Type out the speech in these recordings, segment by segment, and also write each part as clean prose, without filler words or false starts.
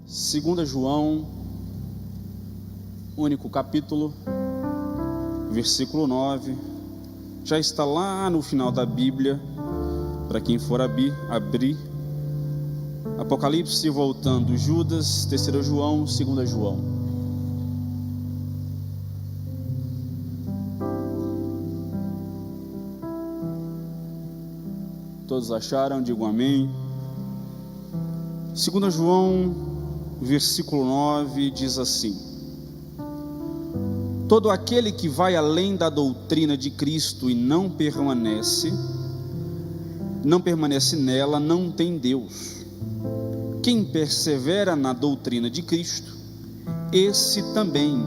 2 João, único capítulo, versículo 9, já está lá no final da Bíblia, para quem for abrir, Apocalipse, voltando, Judas, 3 João, 2 João. Todos acharam? Digam amém. 2 João, versículo 9, diz assim: todo aquele que vai além da doutrina de Cristo e não permanece nela, não tem Deus. Quem persevera na doutrina de Cristo, esse também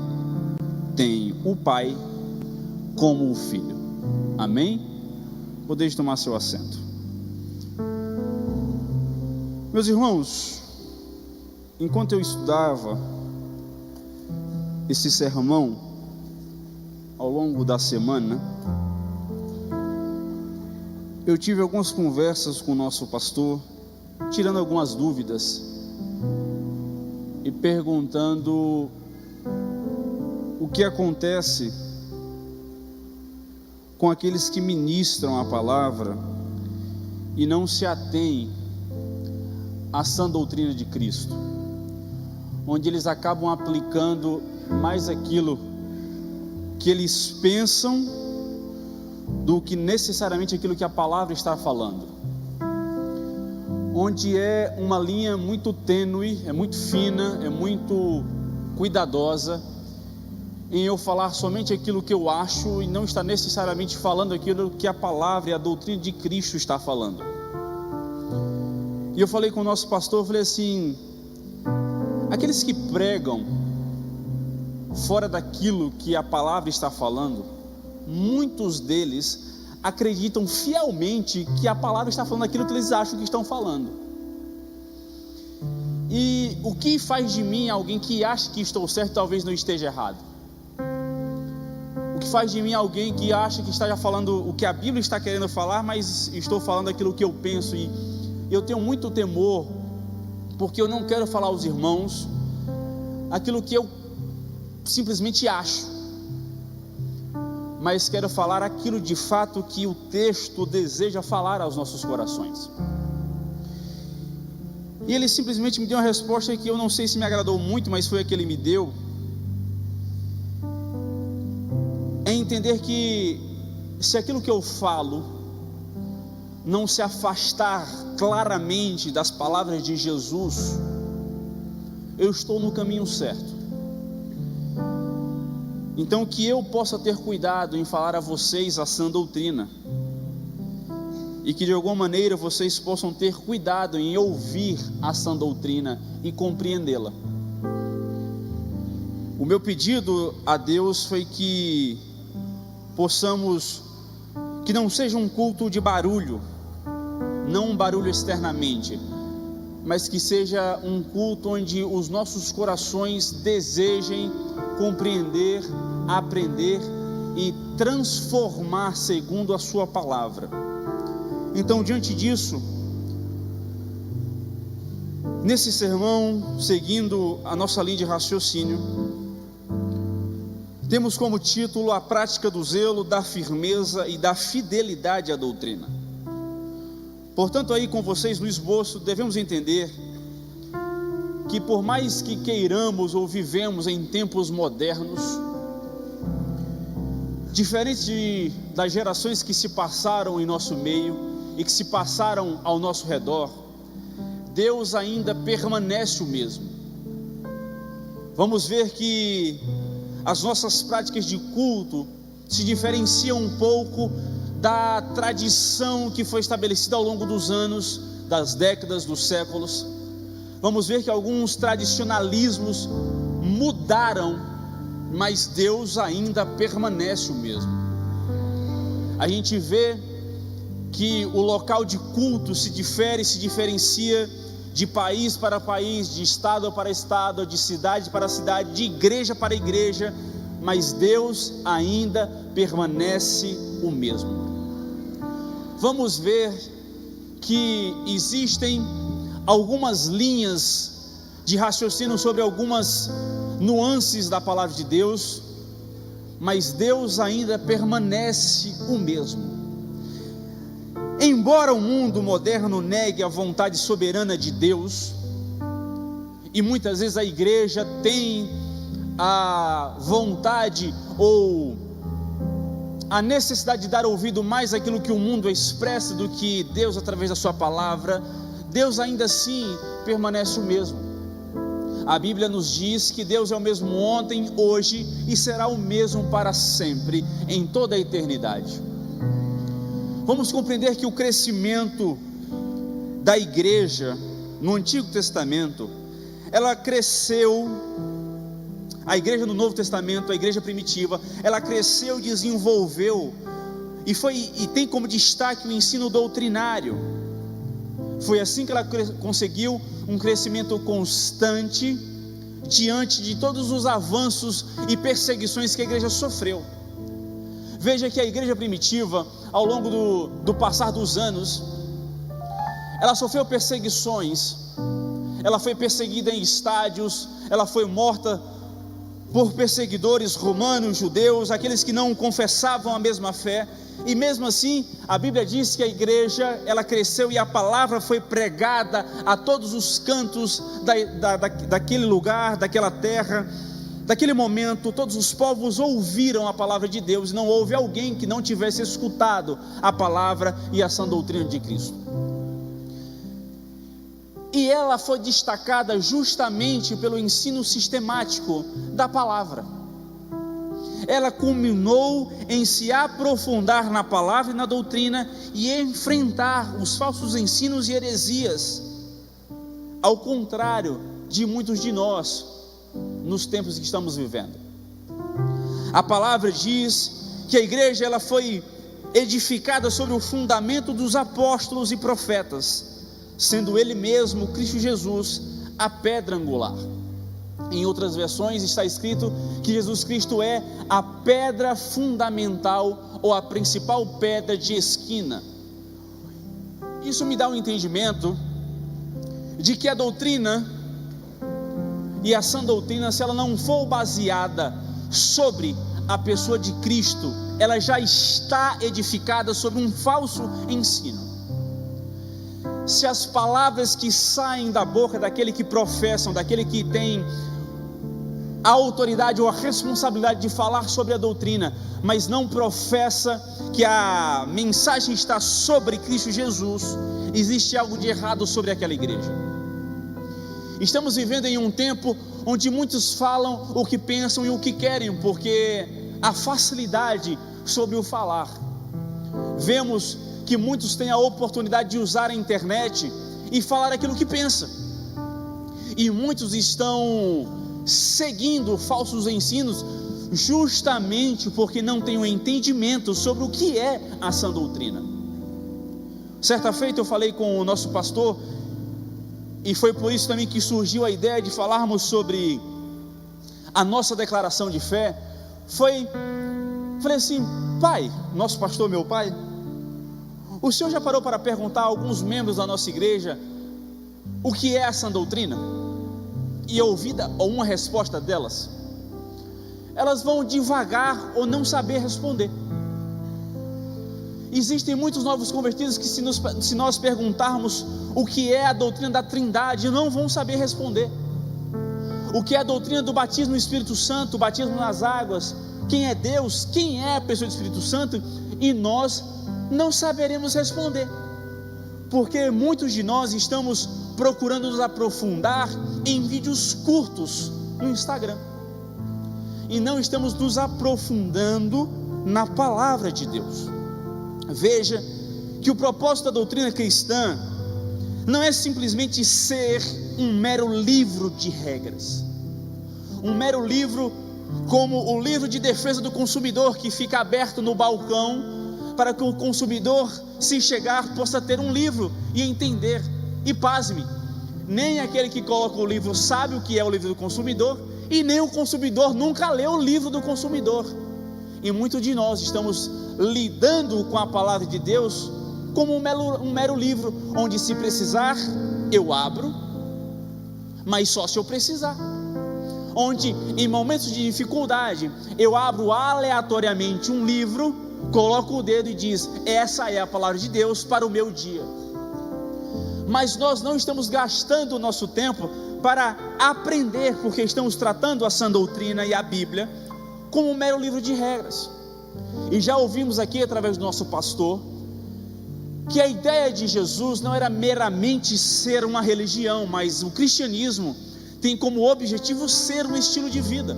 tem o Pai como o Filho. Amém? Podeis tomar seu assento. Meus irmãos, enquanto eu estudava esse sermão ao longo da semana, eu tive algumas conversas com o nosso pastor, tirando algumas dúvidas e perguntando o que acontece com aqueles que ministram a palavra e não se atêm à sã doutrina de Cristo, onde eles acabam aplicando mais aquilo que eles pensam do que necessariamente aquilo que a palavra está falando, onde é uma linha muito tênue, é muito fina, é muito cuidadosa em eu falar somente aquilo que eu acho e não estar necessariamente falando aquilo que a palavra e a doutrina de Cristo está falando. E eu falei com o nosso pastor, eu falei assim: aqueles que pregam fora daquilo que a palavra está falando, muitos deles acreditam fielmente que a palavra está falando aquilo que eles acham que estão falando. E o que faz de mim alguém que acha que estou certo, talvez não esteja errado? O que faz de mim alguém que acha que está falando o que a Bíblia está querendo falar, mas estou falando aquilo que eu penso? E eu tenho muito temor, porque eu não quero falar aos irmãos aquilo que eu simplesmente acho, mas quero falar aquilo de fato que o texto deseja falar aos nossos corações. E ele simplesmente me deu uma resposta que eu não sei se me agradou muito, mas foi a que ele me deu. É entender que se aquilo que eu falo não se afastar claramente das palavras de Jesus, eu estou no caminho certo. Então que eu possa ter cuidado em falar a vocês a sã doutrina, e que de alguma maneira vocês possam ter cuidado em ouvir a sã doutrina e compreendê-la. O meu pedido a Deus foi que possamos, que não seja um culto de barulho, não um barulho externamente, mas que seja um culto onde os nossos corações desejem compreender, aprender e transformar segundo a sua palavra. Então, diante disso, nesse sermão, seguindo a nossa linha de raciocínio, temos como título a prática do zelo, da firmeza e da fidelidade à doutrina. Portanto, aí com vocês no esboço, devemos entender que por mais que queiramos ou vivemos em tempos modernos, diferente das gerações que se passaram em nosso meio e que se passaram ao nosso redor, Deus ainda permanece o mesmo. Vamos ver que as nossas práticas de culto se diferenciam um pouco da tradição que foi estabelecida ao longo dos anos, das décadas, dos séculos. Vamos ver que alguns tradicionalismos mudaram, mas Deus ainda permanece o mesmo. A gente vê que o local de culto se diferencia de país para país, de estado para estado, de cidade para cidade, de igreja para igreja, mas Deus ainda permanece o mesmo. Vamos ver que existem algumas linhas de raciocínio sobre algumas nuances da palavra de Deus, mas Deus ainda permanece o mesmo. Embora o mundo moderno negue a vontade soberana de Deus, e muitas vezes a igreja tem a vontade ou a necessidade de dar ouvido mais àquilo que o mundo expressa do que Deus através da sua palavra, Deus ainda assim permanece o mesmo. A Bíblia nos diz que Deus é o mesmo ontem, hoje e será o mesmo para sempre, em toda a eternidade. Vamos compreender que o crescimento da igreja no Antigo Testamento, ela cresceu, a igreja no Novo Testamento, a igreja primitiva, ela cresceu, desenvolveu e tem como destaque o ensino doutrinário. Foi assim que ela conseguiu um crescimento constante diante de todos os avanços e perseguições que a igreja sofreu. Veja que a igreja primitiva, ao longo do passar dos anos, ela sofreu perseguições, ela foi perseguida em estádios, ela foi morta por perseguidores romanos, judeus, aqueles que não confessavam a mesma fé, e mesmo assim, a Bíblia diz que a igreja, ela cresceu e a palavra foi pregada a todos os cantos daquele lugar, daquela terra, daquele momento. Todos os povos ouviram a palavra de Deus, e não houve alguém que não tivesse escutado a palavra e a sã doutrina de Cristo. E ela foi destacada justamente pelo ensino sistemático da palavra. Ela culminou em se aprofundar na palavra e na doutrina e enfrentar os falsos ensinos e heresias, ao contrário de muitos de nós nos tempos que estamos vivendo. A palavra diz que a igreja ela foi edificada sobre o fundamento dos apóstolos e profetas, sendo ele mesmo, Cristo Jesus, a pedra angular. Em outras versões está escrito que Jesus Cristo é a pedra fundamental ou a principal pedra de esquina. Isso me dá um entendimento de que a doutrina e a sã doutrina, se ela não for baseada sobre a pessoa de Cristo, ela já está edificada sobre um falso ensino. Se as palavras que saem da boca daquele que professam, daquele que tem a autoridade ou a responsabilidade de falar sobre a doutrina, mas não professa que a mensagem está sobre Cristo Jesus, existe algo de errado sobre aquela igreja. Estamos vivendo em um tempo onde muitos falam o que pensam e o que querem, porque a facilidade sobre o falar. Vemos que muitos têm a oportunidade de usar a internet e falar aquilo que pensa, e muitos estão seguindo falsos ensinos justamente porque não têm um entendimento sobre o que é a sã doutrina. Certa feita eu falei com o nosso pastor, e foi por isso também que surgiu a ideia de falarmos sobre a nossa declaração de fé. Falei assim: pai, nosso pastor, meu pai, o senhor já parou para perguntar a alguns membros da nossa igreja o que é a sã doutrina? E ouvida uma resposta delas, elas vão devagar ou não saber responder. Existem muitos novos convertidos que se nós perguntarmos o que é a doutrina da Trindade, não vão saber responder. O que é a doutrina do batismo no Espírito Santo, o batismo nas águas, quem é Deus, quem é a pessoa do Espírito Santo, e nós não saberemos responder, porque muitos de nós estamos procurando nos aprofundar em vídeos curtos no Instagram, e não estamos nos aprofundando na palavra de Deus. Veja que o propósito da doutrina cristã não é simplesmente ser um mero livro de regras, um mero livro como o livro de defesa do consumidor que fica aberto no balcão para que o consumidor, se chegar, possa ter um livro e entender. E pasme, nem aquele que coloca o livro sabe o que é o livro do consumidor, e nem o consumidor nunca leu o livro do consumidor. E muitos de nós estamos lidando com a palavra de Deus como um mero livro, onde se precisar eu abro, mas só se eu precisar. Onde em momentos de dificuldade eu abro aleatoriamente um livro, coloco o dedo e diz: essa é a palavra de Deus para o meu dia. Mas nós não estamos gastando o nosso tempo para aprender, porque estamos tratando a sã doutrina e a Bíblia como um mero livro de regras. E já ouvimos aqui através do nosso pastor que a ideia de Jesus não era meramente ser uma religião, mas o cristianismo tem como objetivo ser um estilo de vida.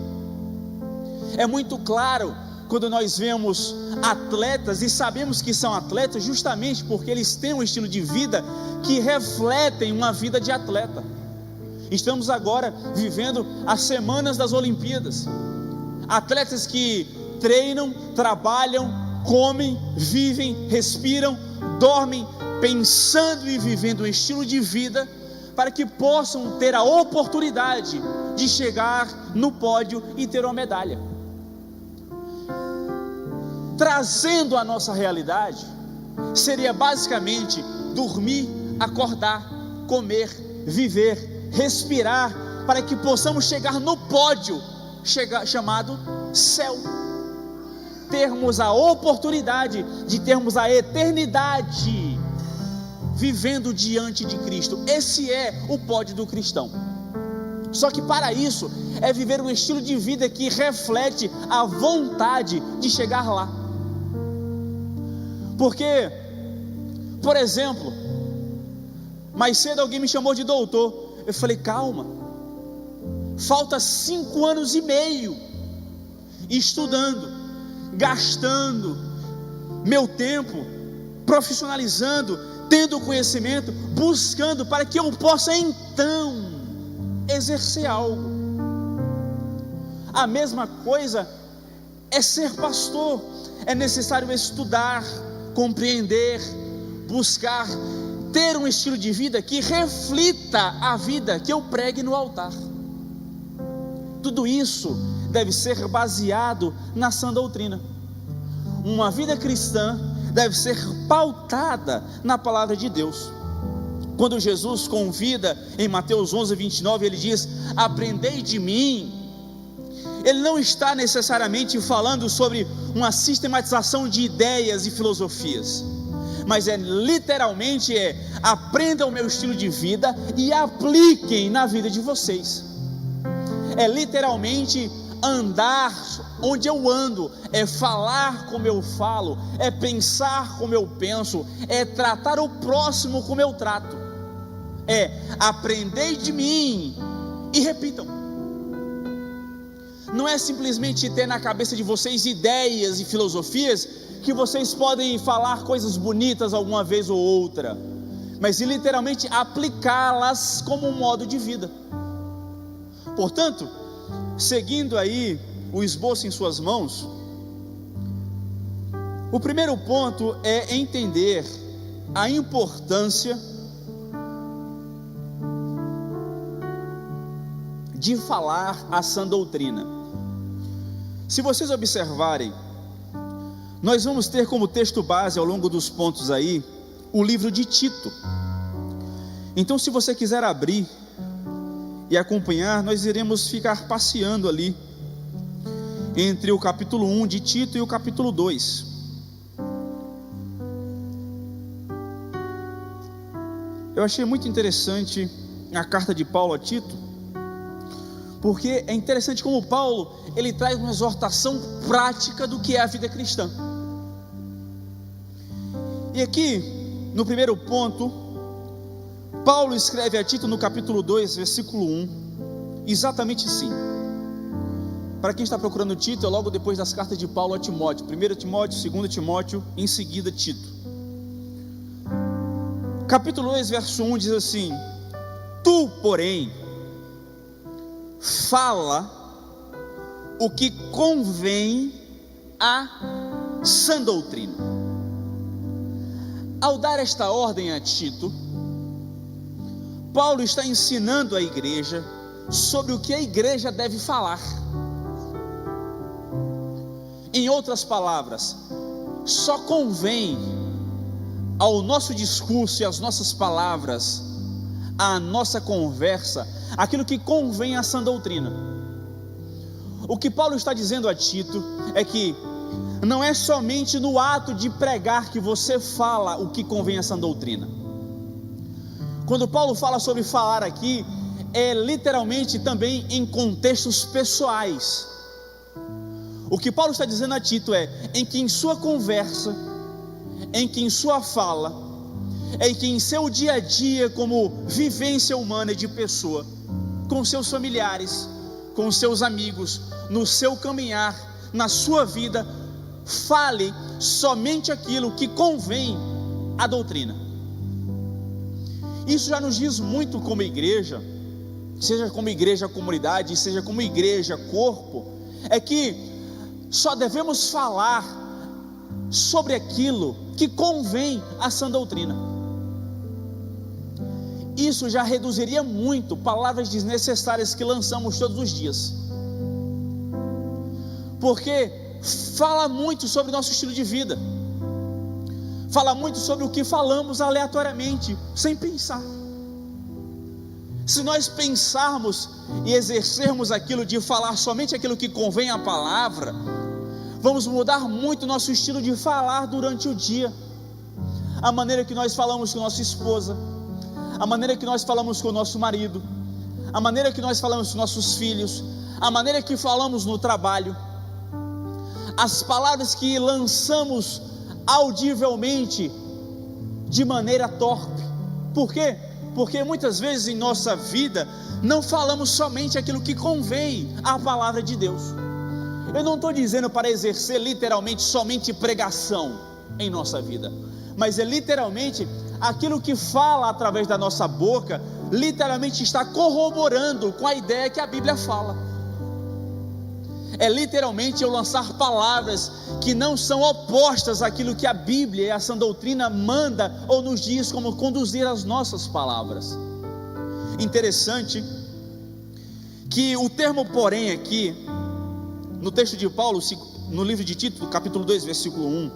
É muito claro quando nós vemos atletas, e sabemos que são atletas justamente porque eles têm um estilo de vida que refletem uma vida de atleta. Estamos agora vivendo as semanas das Olimpíadas. Atletas que treinam, trabalham, comem, vivem, respiram, dormem, pensando e vivendo um estilo de vida para que possam ter a oportunidade de chegar no pódio e ter uma medalha. Trazendo a nossa realidade, seria basicamente dormir, acordar, comer, viver, respirar, para que possamos chegar no pódio, chamado céu. Termos a oportunidade de termos a eternidade vivendo diante de Cristo. Esse é o pódio do cristão. Só que para isso é viver um estilo de vida que reflete a vontade de chegar lá. Porque, por exemplo, mais cedo alguém me chamou de doutor. Eu falei: calma, falta 5 anos e meio estudando, gastando meu tempo, profissionalizando, tendo conhecimento, buscando para que eu possa então exercer algo. A mesma coisa é ser pastor. É necessário estudar, compreender, buscar, ter um estilo de vida que reflita a vida que eu pregue no altar. Tudo isso deve ser baseado na sã doutrina. Uma vida cristã deve ser pautada na palavra de Deus. Quando Jesus convida em Mateus 11:29, ele diz: aprendei de mim. Ele não está necessariamente falando sobre uma sistematização de ideias e filosofias, mas literalmente aprendam o meu estilo de vida e apliquem na vida de vocês. É literalmente andar onde eu ando, é falar como eu falo, é pensar como eu penso, é tratar o próximo como eu trato. Aprendei de mim e repitam. Não é simplesmente ter na cabeça de vocês ideias e filosofias que vocês podem falar coisas bonitas alguma vez ou outra, mas literalmente aplicá-las como um modo de vida. Portanto, seguindo aí o esboço em suas mãos, o primeiro ponto é entender a importância de falar a sã doutrina. Se vocês observarem, nós vamos ter como texto base ao longo dos pontos aí o livro de Tito. Então, se você quiser abrir e acompanhar, nós iremos ficar passeando ali entre o capítulo 1 de Tito e o capítulo 2. Eu achei muito interessante a carta de Paulo a Tito, porque é interessante como Paulo, ele traz uma exortação prática do que é a vida cristã. E aqui, no primeiro ponto, Paulo escreve a Tito no capítulo 2, versículo 1, exatamente assim. Para quem está procurando Tito, é logo depois das cartas de Paulo a Timóteo, 1 Timóteo, 2 Timóteo, em seguida Tito. Capítulo 2, verso 1 diz assim: tu, porém, fala o que convém à sã doutrina. Ao dar esta ordem a Tito, Paulo está ensinando a igreja sobre o que a igreja deve falar. Em outras palavras, só convém ao nosso discurso e às nossas palavras à nossa conversa aquilo que convém à sã doutrina. O que Paulo está dizendo a Tito é que não é somente no ato de pregar que você fala o que convém à sã doutrina. Quando Paulo fala sobre falar aqui, é literalmente também em contextos pessoais. O que Paulo está dizendo a Tito é em que em sua conversa, em que em sua fala, em que em seu dia a dia como vivência humana de pessoa, com seus familiares, com seus amigos, no seu caminhar, na sua vida, fale somente aquilo que convém à doutrina. Isso já nos diz muito como igreja, seja como igreja comunidade, seja como igreja corpo, é que só devemos falar sobre aquilo que convém à sã doutrina. Isso já reduziria muito palavras desnecessárias que lançamos todos os dias, porque fala muito sobre nosso estilo de vida, fala muito sobre o que falamos aleatoriamente, sem pensar. Se nós pensarmos e exercermos aquilo de falar somente aquilo que convém à palavra, vamos mudar muito nosso estilo de falar durante o dia, a maneira que nós falamos com nossa esposa, a maneira que nós falamos com o nosso marido, a maneira que nós falamos com nossos filhos, a maneira que falamos no trabalho, as palavras que lançamos audivelmente de maneira torpe. Por quê? Porque muitas vezes em nossa vida não falamos somente aquilo que convém à palavra de Deus. Eu não estou dizendo para exercer literalmente somente pregação em nossa vida, mas é literalmente aquilo que fala através da nossa boca, literalmente está corroborando com a ideia que a Bíblia fala. É literalmente eu lançar palavras que não são opostas àquilo que a Bíblia e a sã doutrina manda ou nos diz como conduzir as nossas palavras. Interessante que o termo porém aqui, no texto de Paulo, no livro de Tito, capítulo 2, versículo 1,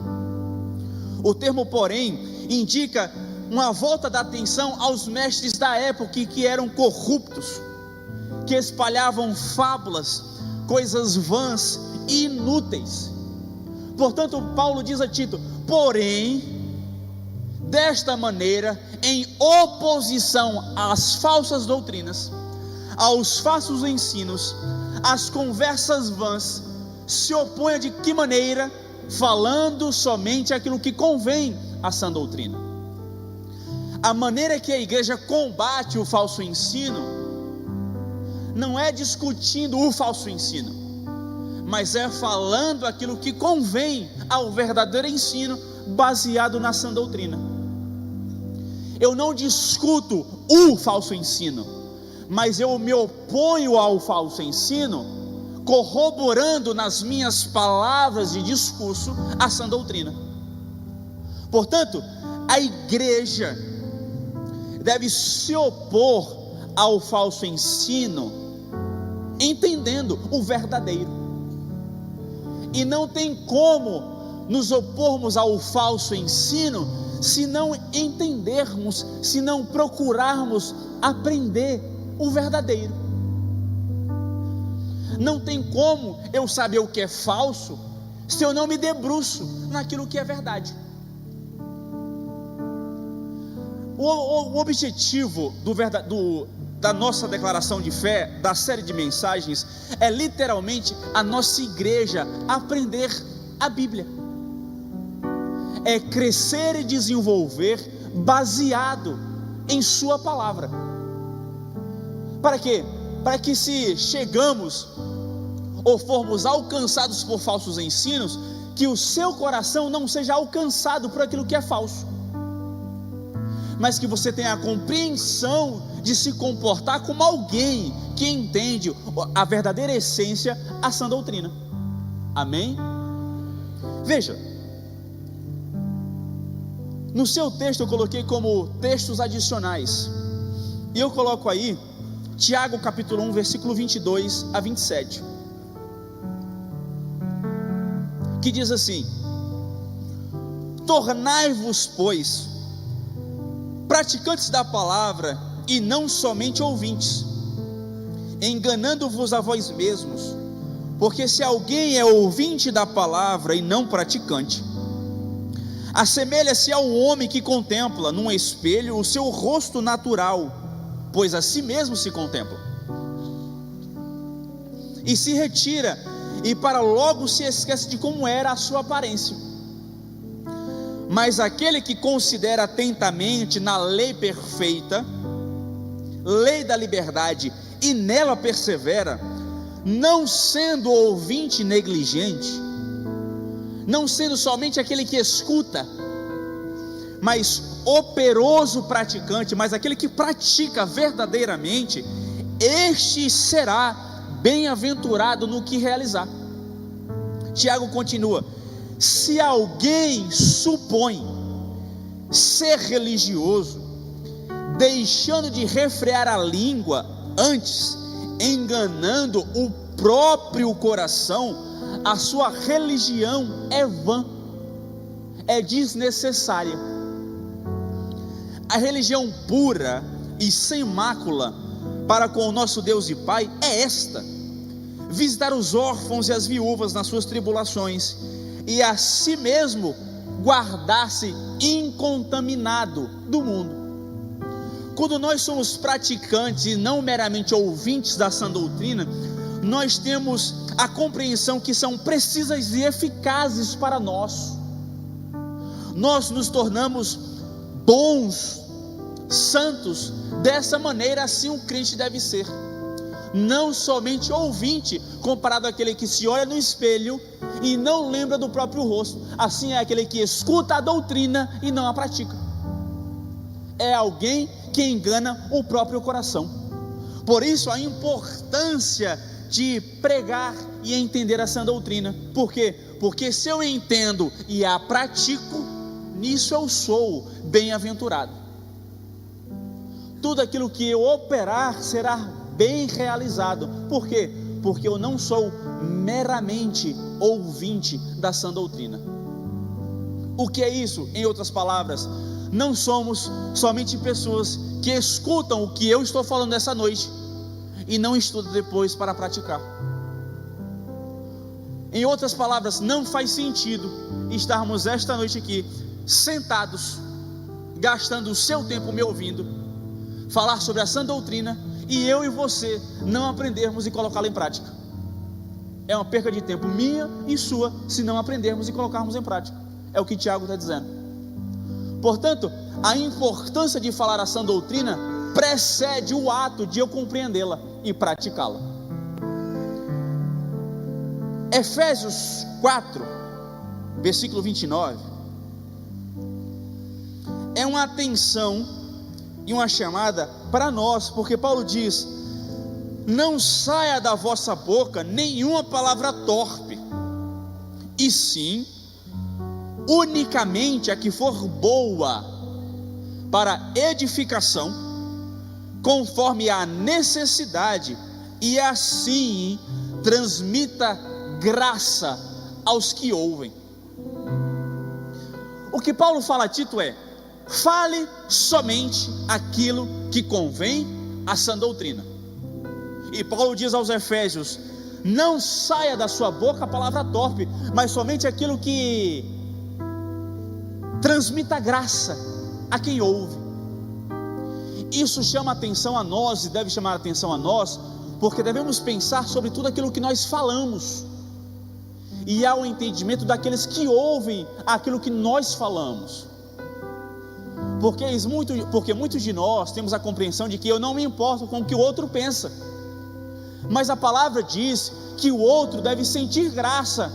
o termo porém indica uma volta da atenção aos mestres da época que eram corruptos, que espalhavam fábulas, coisas vãs e inúteis. Portanto, Paulo diz a Tito: porém, desta maneira, em oposição às falsas doutrinas, aos falsos ensinos, às conversas vãs, se oponha de que maneira? Falando somente aquilo que convém à sã doutrina. A maneira que a igreja combate o falso ensino não é discutindo o falso ensino, mas é falando aquilo que convém ao verdadeiro ensino baseado na sã doutrina. Eu não discuto o falso ensino, mas eu me oponho ao falso ensino, corroborando nas minhas palavras de discurso a sã doutrina. Portanto, a igreja deve se opor ao falso ensino, entendendo o verdadeiro. E não tem como nos opormos ao falso ensino se não entendermos, se não procurarmos aprender o verdadeiro. Não tem como eu saber o que é falso se eu não me debruço naquilo que é verdade. O objetivo da nossa declaração de fé, da série de mensagens, é literalmente a nossa igreja aprender a Bíblia, é crescer e desenvolver baseado em sua palavra. Para quê? Para que se chegamos ou formos alcançados por falsos ensinos, que o seu coração não seja alcançado por aquilo que é falso, mas que você tenha a compreensão de se comportar como alguém que entende a verdadeira essência, a sã doutrina. Amém? Veja, no seu texto eu coloquei como textos adicionais, e eu coloco aí Tiago capítulo 1, versículo 22 a 27, que diz assim: tornai-vos, pois, praticantes da palavra e não somente ouvintes, enganando-vos a vós mesmos. Porque se alguém é ouvinte da palavra e não praticante, assemelha-se ao homem que contempla num espelho o seu rosto natural, pois a si mesmo se contempla, e se retira, e para logo se esquece de como era a sua aparência. Mas aquele que considera atentamente na lei perfeita, lei da liberdade, e nela persevera, não sendo ouvinte negligente, não sendo somente aquele que escuta, mas operoso praticante, mas aquele que pratica verdadeiramente, este será bem-aventurado no que realizar. Tiago continua: se alguém supõe ser religioso, deixando de refrear a língua, antes enganando o próprio coração, a sua religião é vã, é desnecessária. A religião pura e sem mácula para com o nosso Deus e Pai é esta: visitar os órfãos e as viúvas nas suas tribulações, e a si mesmo guardar-se incontaminado do mundo. Quando nós somos praticantes e não meramente ouvintes da sã doutrina, nós temos a compreensão que são precisas e eficazes para nós. Nós nos tornamos bons, santos. Dessa maneira, assim o crente deve ser, não somente ouvinte, comparado àquele que se olha no espelho e não lembra do próprio rosto. Assim é aquele que escuta a doutrina e não a pratica. É alguém que engana o próprio coração. Por isso a importância de pregar e entender a sã doutrina. Por quê? Porque se eu entendo e a pratico, nisso eu sou bem-aventurado. Tudo aquilo que eu operar será bem realizado. Por quê? Porque eu não sou meramente ouvinte da sã doutrina. O que é isso? Em outras palavras, não somos somente pessoas que escutam o que eu estou falando essa noite e não estudam depois para praticar. Em outras palavras, não faz sentido estarmos esta noite aqui sentados, gastando o seu tempo me ouvindo falar sobre a sã doutrina, e eu e você não aprendermos e colocá-la em prática. É uma perca de tempo minha e sua, se não aprendermos e colocarmos em prática. É o que Tiago está dizendo. Portanto, a importância de falar a sã doutrina precede o ato de eu compreendê-la e praticá-la. Efésios 4, versículo 29, é uma atenção e uma chamada para nós, porque Paulo diz: não saia da vossa boca nenhuma palavra torpe, e sim unicamente a que for boa para edificação, conforme a necessidade, e assim transmita graça aos que ouvem. O que Paulo fala a Tito é: fale somente aquilo que convém à sã doutrina. E Paulo diz aos Efésios: não saia da sua boca a palavra torpe, mas somente aquilo que transmita graça a quem ouve. Isso chama atenção a nós, e deve chamar atenção a nós, porque devemos pensar sobre tudo aquilo que nós falamos, e há o entendimento daqueles que ouvem aquilo que nós falamos. Porque muitos de nós temos a compreensão de que eu não me importo com o que o outro pensa, mas a palavra diz que o outro deve sentir graça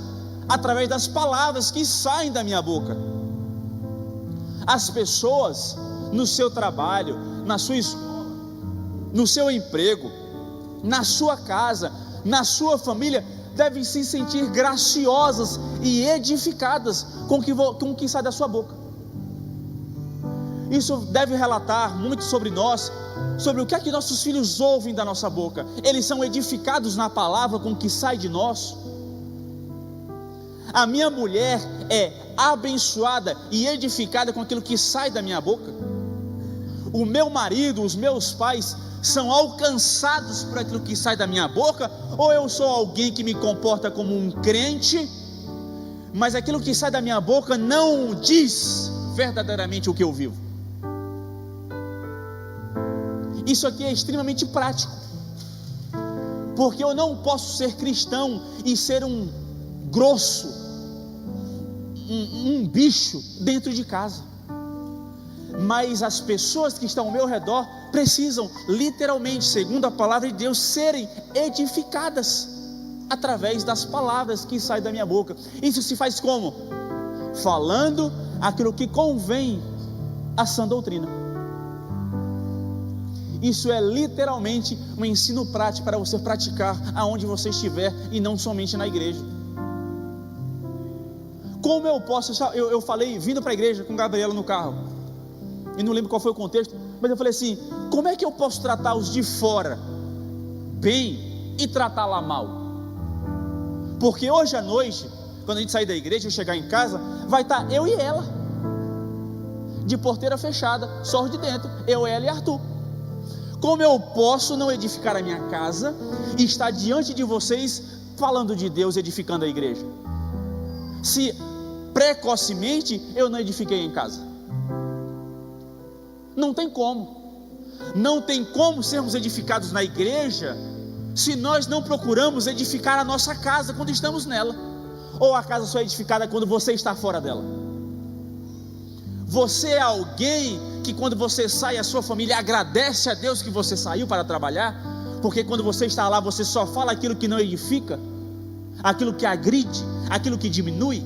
através das palavras que saem da minha boca. As pessoas no seu trabalho, na sua escola, no seu emprego, na sua casa, na sua família, devem se sentir graciosas e edificadas com o que sai da sua boca. Isso deve relatar muito sobre nós, sobre o que é que nossos filhos ouvem da nossa boca. Eles são edificados na palavra com o que sai de nós. A minha mulher é abençoada e edificada com aquilo que sai da minha boca. o meu marido, os meus pais são alcançados por aquilo que sai da minha boca, ou eu sou alguém que me comporta como um crente, mas aquilo que sai da minha boca não diz verdadeiramente o que eu vivo? Isso aqui é extremamente prático, porque eu não posso ser cristão e ser um grosso, um bicho dentro de casa. Mas as pessoas que estão ao meu redor precisam literalmente, segundo a palavra de Deus, serem edificadas através das palavras que saem da minha boca. Isso se faz como? Falando aquilo que convém à sã doutrina. Isso é literalmente um ensino prático para você praticar aonde você estiver e não somente na igreja. Como eu posso, eu falei vindo para a igreja com Gabriela no carro, e não lembro qual foi o contexto, mas eu falei assim: como é que eu posso tratar os de fora bem e tratá-la mal? Porque hoje à noite, quando a gente sair da igreja e chegar em casa, vai estar eu e ela, de porteira fechada, só de dentro, eu, ela e Arthur. Como eu posso não edificar a minha casa e estar diante de vocês falando de Deus, edificando a igreja, se precocemente eu não edifiquei em casa? Não tem como sermos edificados na igreja se nós não procuramos edificar a nossa casa quando estamos nela, ou a casa só é edificada quando você está fora dela. Você é alguém que quando você sai, a sua família agradece a Deus que você saiu para trabalhar, porque quando você está lá, você só fala aquilo que não edifica, aquilo que agride, aquilo que diminui.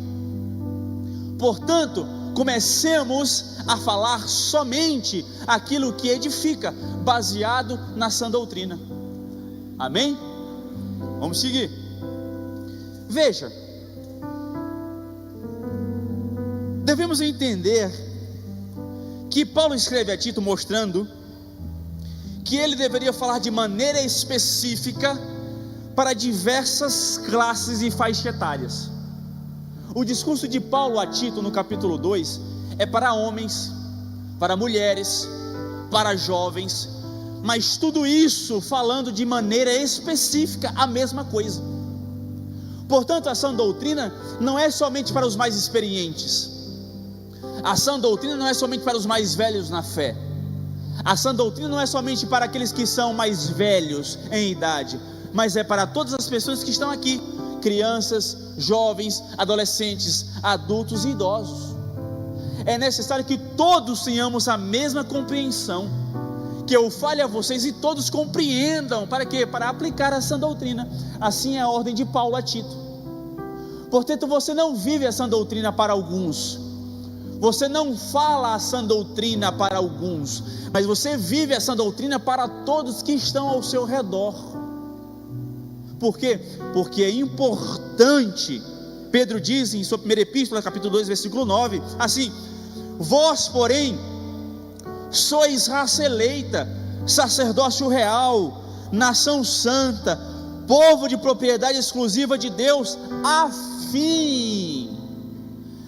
Portanto, comecemos a falar somente aquilo que edifica, baseado na sã doutrina. Amém? Vamos seguir. Veja, devemos entender que Paulo escreve a Tito mostrando que ele deveria falar de maneira específica para diversas classes e faixas etárias. O discurso de Paulo a Tito no capítulo 2 é para homens, para mulheres, para jovens, mas tudo isso falando de maneira específica a mesma coisa. Portanto, a sã doutrina não é somente para os mais experientes, a sã doutrina não é somente para os mais velhos na fé, a sã doutrina não é somente para aqueles que são mais velhos em idade, mas é para todas as pessoas que estão aqui, crianças, jovens, adolescentes, adultos e idosos. É necessário que todos tenhamos a mesma compreensão, que eu fale a vocês e todos compreendam. Para quê? Para aplicar a sã doutrina. Assim é a ordem de Paulo a Tito. Portanto, você não vive a sã doutrina para alguns, você não fala a sã doutrina para alguns, mas você vive a sã doutrina para todos que estão ao seu redor. Por quê? Porque é importante. Pedro diz em sua primeira epístola, capítulo 2, versículo 9, assim: vós, porém, sois raça eleita, sacerdócio real, nação santa, povo de propriedade exclusiva de Deus, a fim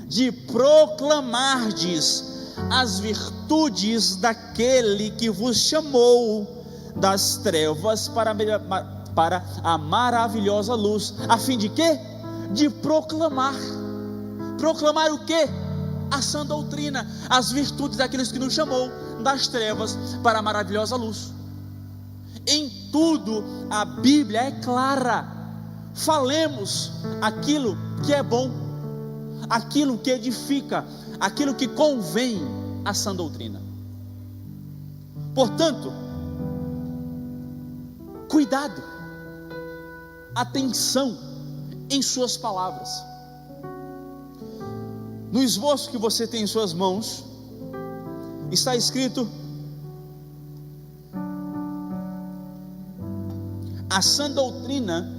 de proclamardes as virtudes daquele que vos chamou das trevas para a maravilhosa luz. A fim de quê? De proclamar. Proclamar o quê? A sã doutrina, as virtudes daqueles que nos chamou das trevas para a maravilhosa luz. Em tudo a Bíblia é clara. Falemos aquilo que é bom, aquilo que edifica, aquilo que convém à sã doutrina. Portanto, cuidado, atenção em suas palavras. No esboço que você tem em suas mãos, está escrito: a sã doutrina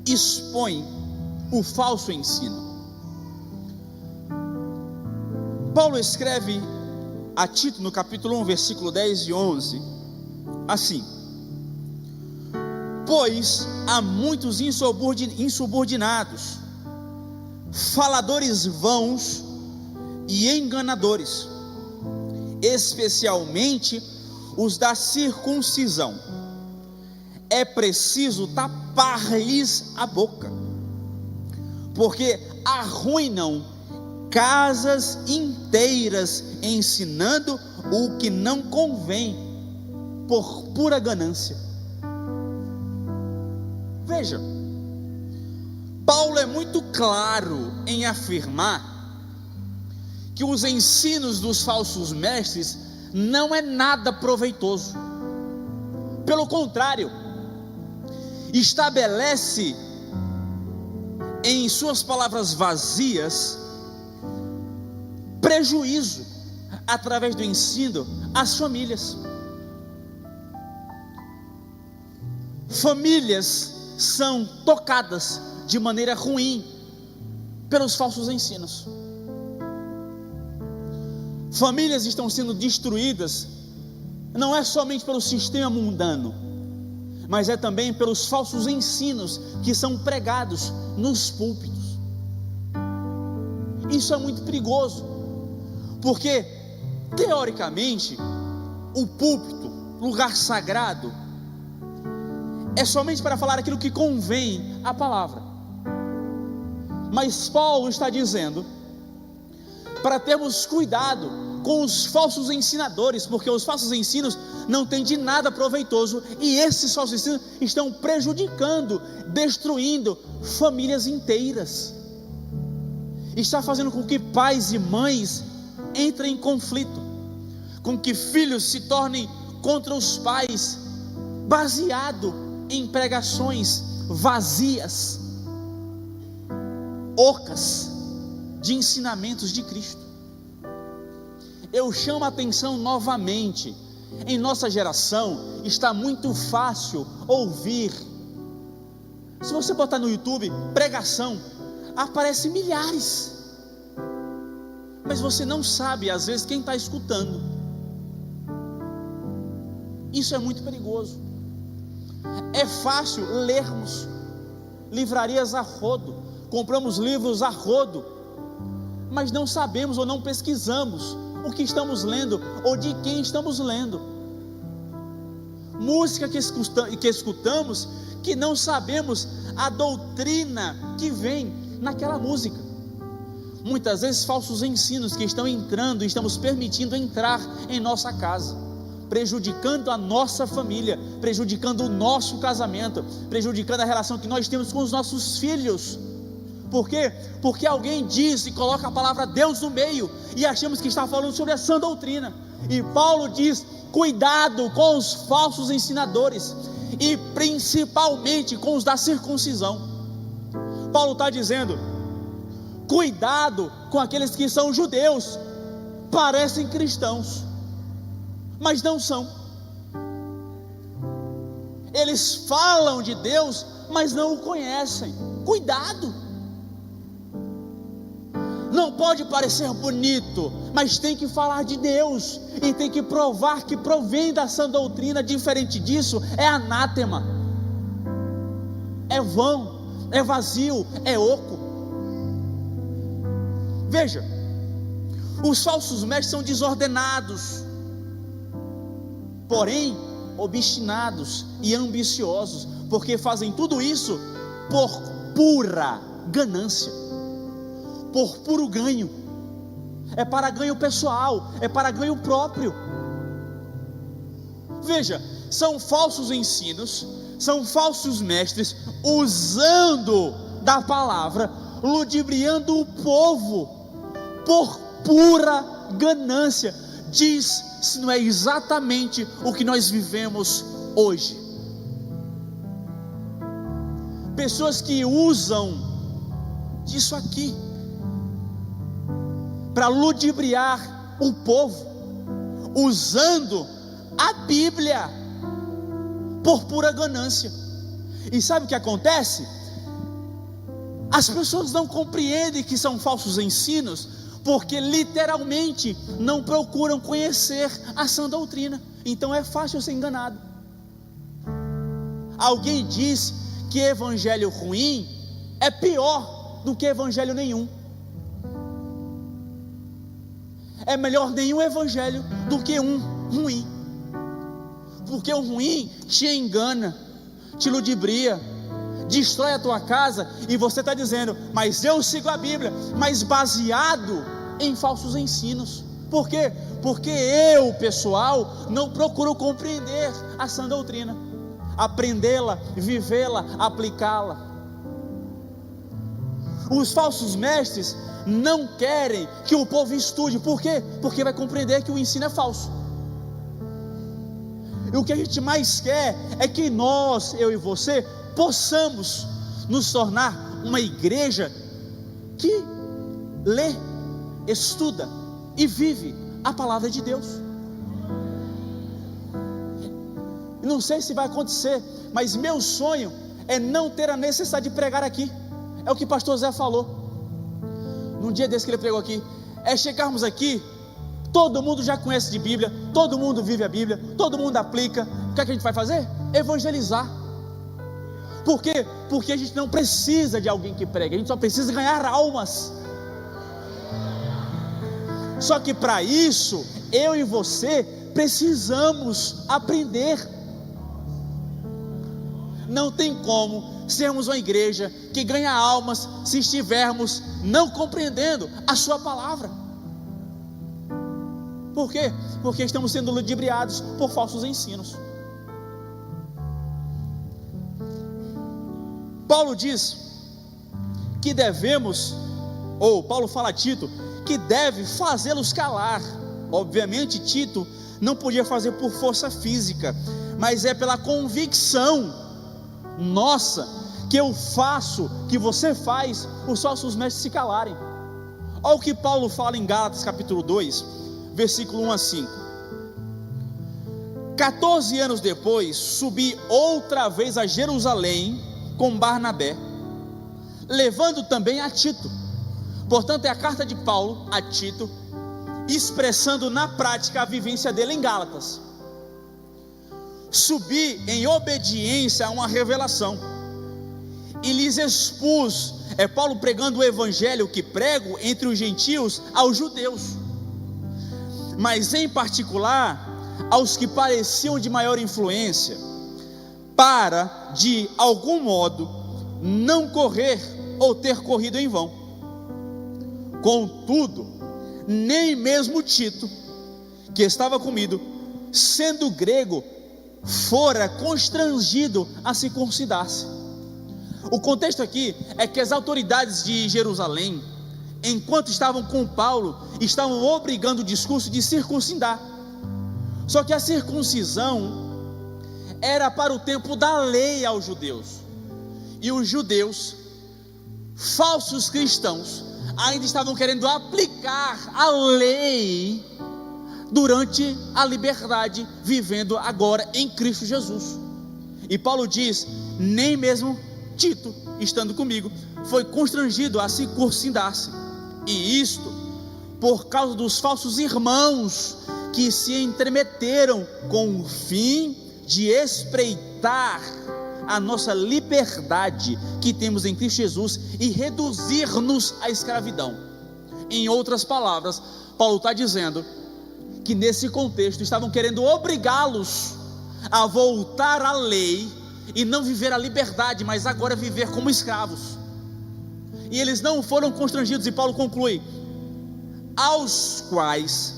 expõe o falso ensino. Paulo escreve a Tito no capítulo 1, versículo 10 e 11, assim: pois há muitos insubordinados, faladores vãos e enganadores, especialmente os da circuncisão. É preciso tapar-lhes a boca, porque arruinam casas inteiras, ensinando o que não convém, por pura ganância. Veja, Paulo é muito claro em afirmar que os ensinos dos falsos mestres não é nada proveitoso. Pelo contrário, estabelece em suas palavras vazias prejuízo através do ensino às famílias. Famílias são tocadas de maneira ruim pelos falsos ensinos. Famílias estão sendo destruídas, não é somente pelo sistema mundano, mas é também pelos falsos ensinos que são pregados nos púlpitos. Isso é muito perigoso, porque teoricamente o púlpito, lugar sagrado, é somente para falar aquilo que convém à palavra. Mas Paulo está dizendo para termos cuidado com os falsos ensinadores, porque os falsos ensinos não têm de nada proveitoso, e esses falsos ensinos estão prejudicando, destruindo famílias inteiras, está fazendo com que pais e mães entrem em conflito, com que filhos se tornem contra os pais, baseado em pregações vazias, ocas de ensinamentos de Cristo. Eu chamo a atenção novamente, em nossa geração está muito fácil ouvir. Se você botar no YouTube pregação, aparece milhares, mas você não sabe às vezes quem está escutando. Isso é muito perigoso. É fácil lermos livrarias a rodo, compramos livros a rodo, mas não sabemos ou não pesquisamos o que estamos lendo ou de quem estamos lendo. Música que escutamos, que não sabemos a doutrina que vem naquela música. Muitas vezes falsos ensinos que estão entrando, estamos permitindo entrar em nossa casa, prejudicando a nossa família, prejudicando o nosso casamento, prejudicando a relação que nós temos com os nossos filhos. Por quê? Porque alguém diz e coloca a palavra Deus no meio, e achamos que está falando sobre a sã doutrina. E Paulo diz: cuidado com os falsos ensinadores, e principalmente com os da circuncisão. Paulo está dizendo: cuidado com aqueles que são judeus, parecem cristãos, mas não são. Eles falam de Deus, mas não o conhecem. Cuidado. Não pode parecer bonito, mas tem que falar de Deus, e tem que provar que provém da sã doutrina. Diferente disso é anátema, é vão, é vazio, é oco. Veja, os falsos mestres são desordenados, porém obstinados e ambiciosos, porque fazem tudo isso por pura ganância, por puro ganho. É para ganho pessoal, é para ganho próprio. Veja, são falsos ensinos, são falsos mestres, usando da palavra, ludibriando o povo, por pura ganância. Diz se não é exatamente o que nós vivemos hoje. Pessoas que usam disso aqui para ludibriar o povo, usando a Bíblia por pura ganância. E sabe o que acontece? As pessoas não compreendem que são falsos ensinos, porque literalmente não procuram conhecer a sã doutrina. Então é fácil ser enganado. Alguém diz que evangelho ruim é pior do que evangelho nenhum. É melhor nenhum evangelho do que um ruim, porque o ruim te engana, te ludibria, destrói a tua casa, e você está dizendo, mas eu sigo a Bíblia, mas baseado em falsos ensinos. Por quê? Porque eu, pessoal, não procuro compreender a sã doutrina, aprendê-la, vivê-la, aplicá-la. Os falsos mestres não querem que o povo estude. Por quê? Porque vai compreender que o ensino é falso. E o que a gente mais quer é que nós, eu e você, possamos nos tornar uma igreja que lê, estuda e vive a palavra de Deus. Não sei se vai acontecer, mas meu sonho é não ter a necessidade de pregar aqui. É o que o pastor Zé falou num dia desse que ele pregou aqui, é chegarmos aqui, todo mundo já conhece de Bíblia, todo mundo vive a Bíblia, todo mundo aplica. O que é que a gente vai fazer? Evangelizar. Por quê? Porque a gente não precisa de alguém que pregue, a gente só precisa ganhar almas. Só que para isso, eu e você precisamos aprender. Não tem como sermos uma igreja que ganha almas se estivermos não compreendendo a sua palavra. Por quê? Porque estamos sendo ludibriados por falsos ensinos. Paulo diz que devemos, ou Paulo fala a Tito, que deve fazê-los calar. Obviamente Tito não podia fazer por força física, mas é pela convicção nossa que eu faço, que você faz, os falsos mestres se calarem. Olha o que Paulo fala em Gálatas capítulo 2, versículo 1 a 5. 14 anos depois, subi outra vez a Jerusalém com Barnabé, levando também a Tito. Portanto, é a carta de Paulo a Tito, expressando na prática a vivência dele em Gálatas. Subi em obediência a uma revelação, e lhes expus, é Paulo pregando o evangelho que prego entre os gentios aos judeus, mas em particular aos que pareciam de maior influência, para de algum modo não correr ou ter corrido em vão. Contudo, nem mesmo Tito, que estava comigo, sendo grego, fora constrangido a circuncidar-se. O contexto aqui é que as autoridades de Jerusalém, enquanto estavam com Paulo, estavam obrigando o discurso de circuncidar. Só que a circuncisão era para o tempo da lei aos judeus, e os judeus, falsos cristãos, ainda estavam querendo aplicar a lei durante a liberdade, vivendo agora em Cristo Jesus. E Paulo diz, nem mesmo Tito, estando comigo, foi constrangido a circuncidar-se, e isto por causa dos falsos irmãos que se entremeteram com o fim de espreitar a nossa liberdade que temos em Cristo Jesus e reduzir-nos à escravidão. Em outras palavras, Paulo está dizendo que nesse contexto estavam querendo obrigá-los a voltar à lei e não viver a liberdade, mas agora viver como escravos. E eles não foram constrangidos, e Paulo conclui, aos quais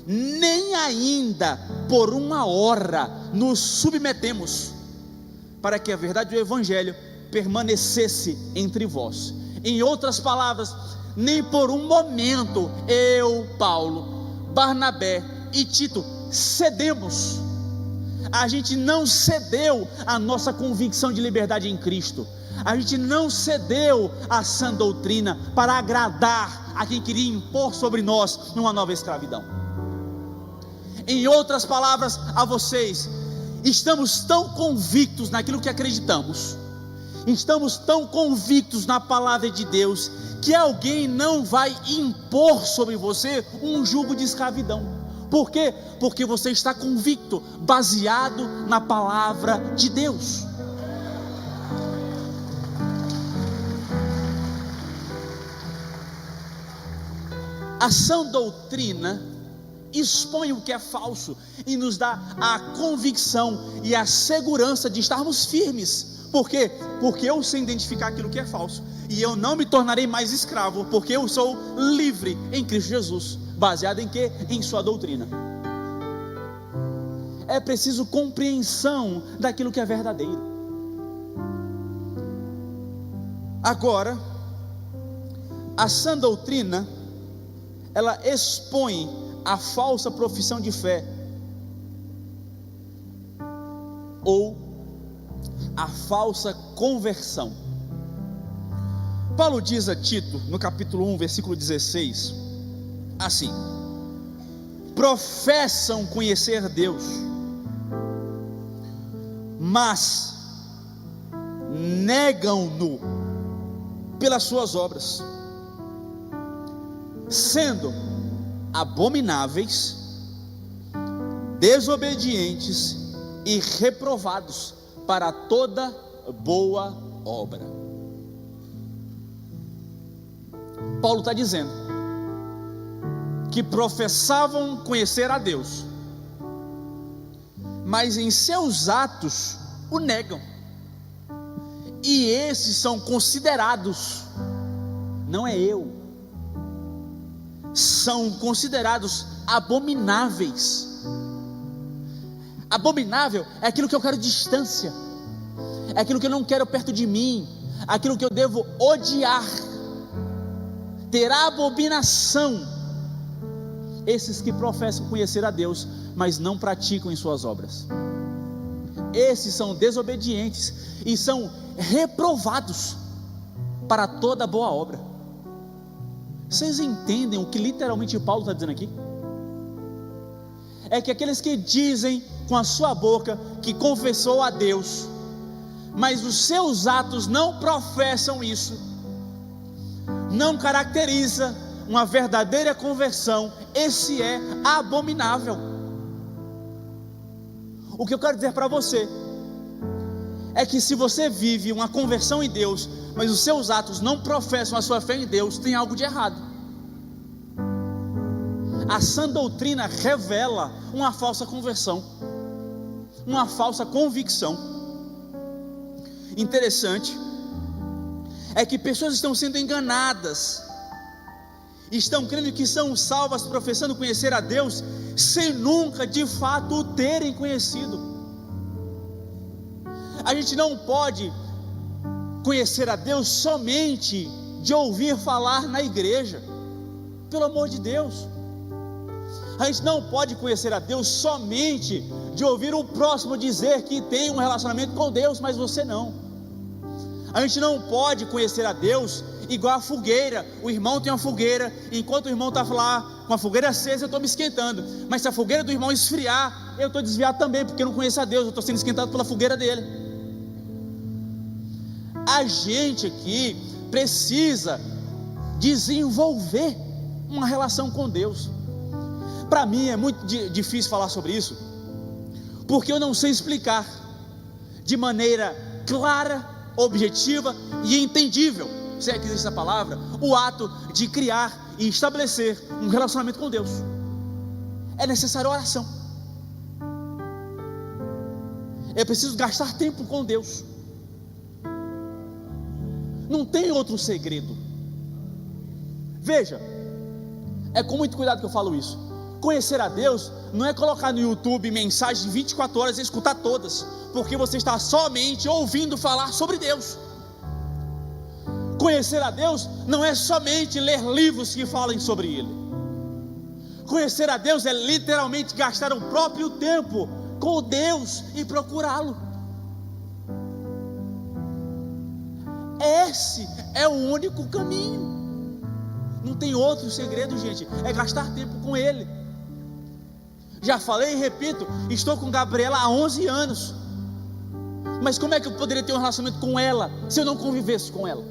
nem ainda por uma hora nos submetemos, para que a verdade do evangelho permanecesse entre vós. Em outras palavras, nem por um momento eu, Paulo, Barnabé e Tito cedemos. A gente não cedeu a nossa convicção de liberdade em Cristo. A gente não cedeu a sã doutrina para agradar a quem queria impor sobre nós uma nova escravidão. Em outras palavras, a vocês, estamos tão convictos naquilo que acreditamos, estamos tão convictos na palavra de Deus, que alguém não vai impor sobre você um jugo de escravidão. Por quê? Porque você está convicto, baseado na palavra de Deus. A sã doutrina expõe o que é falso e nos dá a convicção e a segurança de estarmos firmes. Por quê? Porque eu sei identificar aquilo que é falso, e eu não me tornarei mais escravo, porque eu sou livre em Cristo Jesus. Baseado em quê? Em sua doutrina. É preciso compreensão daquilo que é verdadeiro. Agora, a sã doutrina, ela expõe a falsa profissão de fé, ou a falsa conversão. Paulo diz a Tito, no capítulo 1, versículo 16, assim: professam conhecer Deus, mas negam-no pelas suas obras, sendo abomináveis, desobedientes e reprovados para toda boa obra. Paulo está dizendo que professavam conhecer a Deus, mas em seus atos o negam, e esses são considerados, não é eu, são considerados abomináveis. Abominável é aquilo que eu quero distância, é aquilo que eu não quero perto de mim, aquilo que eu devo odiar, ter abominação. Esses que professam conhecer a Deus, mas não praticam em suas obras, esses são desobedientes e são reprovados para toda boa obra. Vocês entendem o que literalmente Paulo está dizendo aqui? É que aqueles que dizem com a sua boca que confessou a Deus, mas os seus atos não professam isso, não caracteriza uma verdadeira conversão, esse é abominável. O que eu quero dizer para você é que se você vive uma conversão em Deus, mas os seus atos não professam a sua fé em Deus, tem algo de errado. A sã doutrina revela uma falsa conversão, uma falsa convicção. Interessante é que pessoas estão sendo enganadas, estão crendo que são salvas, professando conhecer a Deus, sem nunca de fato o terem conhecido. A gente não pode conhecer a Deus somente de ouvir falar na igreja, pelo amor de Deus. A gente não pode conhecer a Deus somente de ouvir o próximo dizer que tem um relacionamento com Deus, mas você não. A gente não pode conhecer a Deus igual a fogueira. O irmão tem uma fogueira, e enquanto o irmão está lá com a fogueira acesa, eu estou me esquentando, mas se a fogueira do irmão esfriar, eu estou desviado também, porque eu não conheço a Deus, eu estou sendo esquentado pela fogueira dele. A gente aqui precisa desenvolver uma relação com Deus. Para mim é muito difícil falar sobre isso, porque eu não sei explicar de maneira clara, objetiva e entendível, se é que existe essa palavra, o ato de criar e estabelecer um relacionamento com Deus. É necessária oração, é preciso gastar tempo com Deus, não tem outro segredo. Veja, é com muito cuidado que eu falo isso. Conhecer a Deus não é colocar no YouTube mensagens de 24 horas e escutar todas, porque você está somente ouvindo falar sobre Deus. Conhecer a Deus não é somente ler livros que falem sobre Ele. Conhecer a Deus é literalmente gastar o próprio tempo com Deus e procurá-lo. Esse é o único caminho, não tem outro segredo, gente, é gastar tempo com Ele. Já falei e repito, estou com Gabriela há 11 anos, mas como é que eu poderia ter um relacionamento com ela, se eu não convivesse com ela?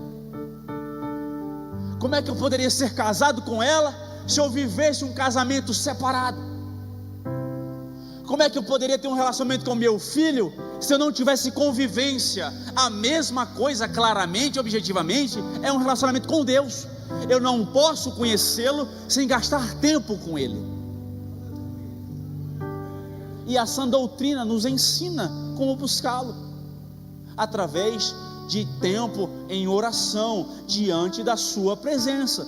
Como é que eu poderia ser casado com ela, se eu vivesse um casamento separado? Como é que eu poderia ter um relacionamento com meu filho, se eu não tivesse convivência? A mesma coisa, claramente, objetivamente, é um relacionamento com Deus. eu não posso conhecê-lo sem gastar tempo com ele. E a sã doutrina nos ensina como buscá-lo, através de tempo em oração, diante da sua presença.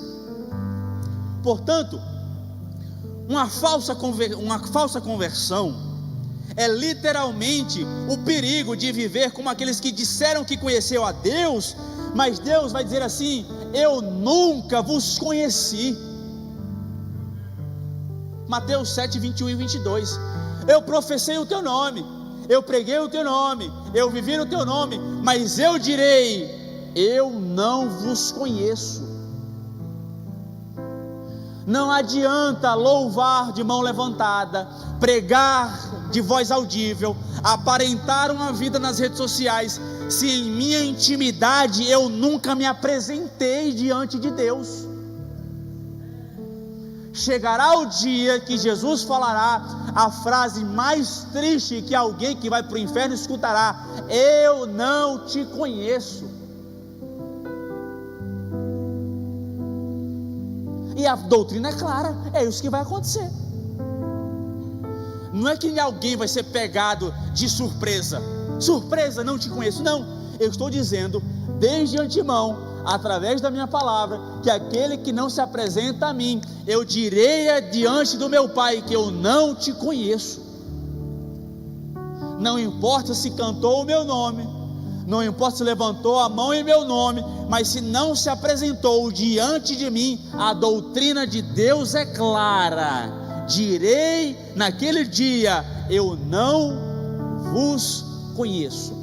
Portanto, uma falsa conversão é literalmente o perigo de viver como aqueles que disseram que conheceu a Deus, mas Deus vai dizer assim: eu nunca vos conheci. Mateus 7, 21 e 22. Eu professei o teu nome, eu preguei o teu nome, eu vivi no teu nome, mas eu direi: eu não vos conheço. Não adianta louvar de mão levantada, pregar de voz audível, aparentar uma vida nas redes sociais, se em minha intimidade eu nunca me apresentei diante de Deus. Chegará o dia que Jesus falará a frase mais triste que alguém que vai para o inferno escutará: eu não te conheço. E a doutrina é clara, é isso que vai acontecer. Não é que alguém vai ser pegado de surpresa, não te conheço, não. Eu estou dizendo desde antemão, através da minha palavra, que aquele que não se apresenta a mim, eu direi diante do meu Pai que eu não te conheço. Não importa se cantou o meu nome, não importa se levantou a mão em meu nome, mas se não se apresentou diante de mim, a doutrina de Deus é clara: direi naquele dia, eu não vos conheço.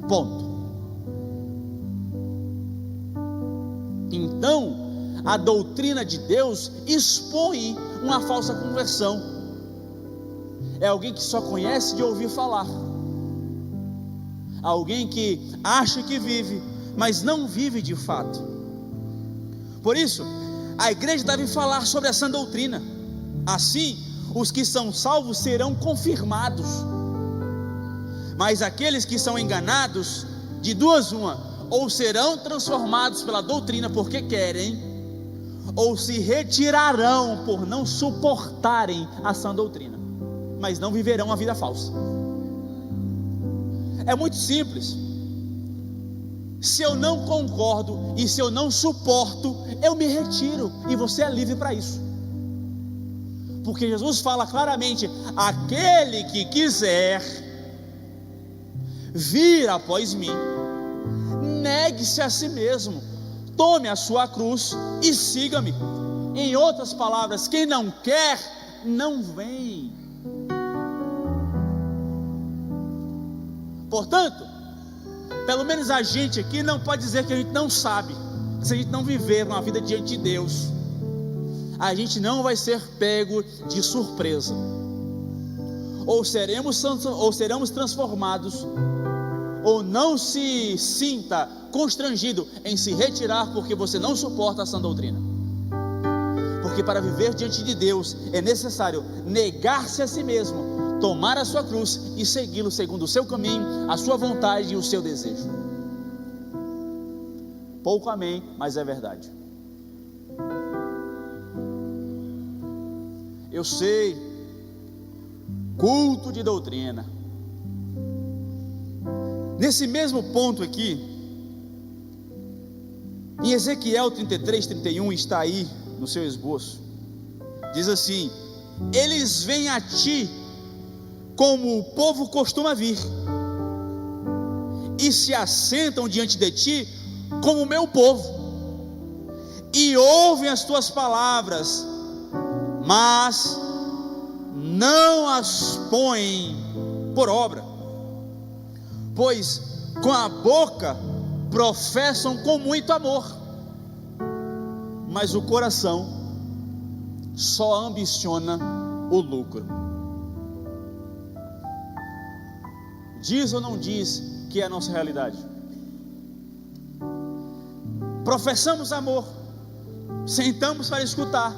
Ponto. Então, a doutrina de Deus expõe uma falsa conversão. É alguém que só conhece de ouvir falar, alguém que acha que vive, mas não vive de fato. Por isso, a igreja deve falar sobre essa doutrina. Assim, os que são salvos serão confirmados, mas aqueles que são enganados, de duas uma: ou serão transformados pela doutrina porque querem, ou se retirarão por não suportarem a sã doutrina, mas não viverão a vida falsa. É muito simples. Se eu não concordo e se eu não suporto, eu me retiro, e você é livre para isso, porque Jesus fala claramente: aquele que quiser vir após mim, negue-se a si mesmo, tome a sua cruz e siga-me. Em outras palavras, quem não quer, não vem. Portanto, pelo menos a gente aqui não pode dizer que a gente não sabe. Se a gente não viver uma vida diante de Deus, a gente não vai ser pego de surpresa. Ou seremos transformados, ou não se sinta constrangido em se retirar porque você não suporta a sã doutrina. Porque para viver diante de Deus é necessário negar-se a si mesmo, tomar a sua cruz e segui-lo segundo o seu caminho, a sua vontade e o seu desejo. Pouco amém, mas é verdade. Eu sei, culto de doutrina. Nesse mesmo ponto aqui, em Ezequiel 33, 31, está aí no seu esboço, diz assim: eles vêm a ti como o povo costuma vir, e se assentam diante de ti como o meu povo, e ouvem as tuas palavras, mas não as põem por obra, pois com a boca professam com muito amor, mas o coração só ambiciona o lucro. Diz ou não diz que é a nossa realidade? Professamos amor, sentamos para escutar,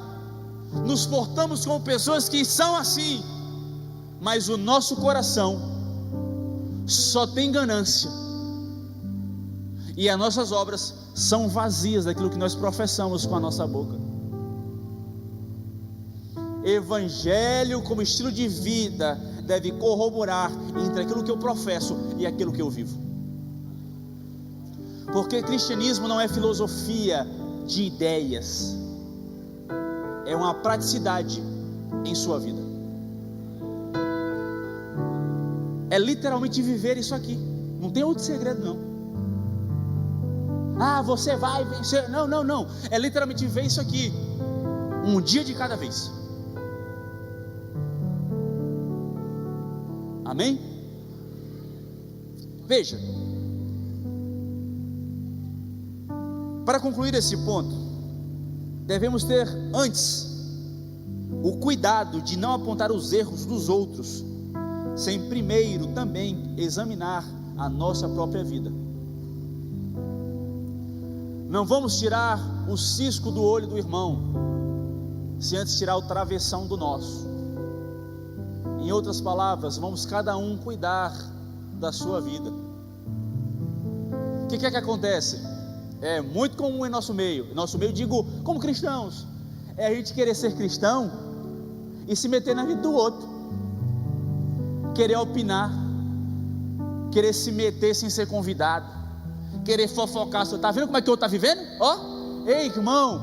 nos portamos como pessoas que são assim, mas o nosso coração só tem ganância, e as nossas obras são vazias daquilo que nós professamos com a nossa boca. Evangelho como estilo de vida deve corroborar entre aquilo que eu professo e aquilo que eu vivo. Porque cristianismo não é filosofia de ideias, é uma praticidade em sua vida. É literalmente viver isso aqui. Não tem outro segredo não. Ah, você vai vencer. Não. É literalmente viver isso aqui, um dia de cada vez. Amém? Veja, para concluir esse ponto, devemos ter antes o cuidado de não apontar os erros dos outros, sem primeiro também examinar a nossa própria vida. Não vamos tirar o cisco do olho do irmão, se antes tirar o travessão do nosso. Em outras palavras, vamos cada um cuidar da sua vida. O que é que acontece? É muito comum em nosso meio, digo, como cristãos, é a gente querer ser cristão e se meter na vida do outro, querer opinar, querer se meter sem ser convidado, querer fofocar. Você está vendo como é que o outro está vivendo? Ei, irmão,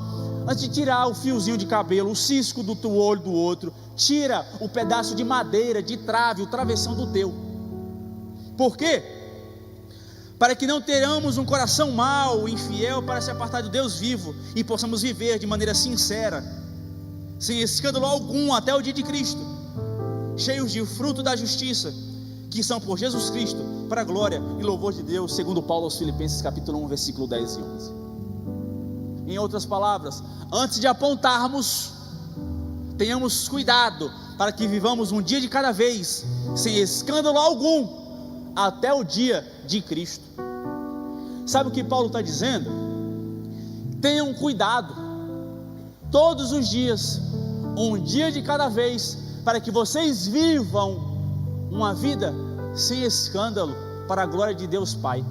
antes de tirar o fiozinho de cabelo, o cisco do teu olho do outro, tira o pedaço de madeira, de trave, o travessão do teu. Por quê? Para que não tenhamos um coração mau, infiel, para se apartar do Deus vivo, e possamos viver de maneira sincera, sem escândalo algum, até o dia de Cristo, cheios de fruto da justiça, que são por Jesus Cristo, para a glória e louvor de Deus, segundo Paulo aos Filipenses capítulo 1, versículo 10 e 11. Em outras palavras, antes de apontarmos, tenhamos cuidado, para que vivamos um dia de cada vez, sem escândalo algum, até o dia de Cristo. Sabe o que Paulo está dizendo? Tenham cuidado, todos os dias, um dia de cada vez, para que vocês vivam uma vida sem escândalo, para a glória de Deus Pai.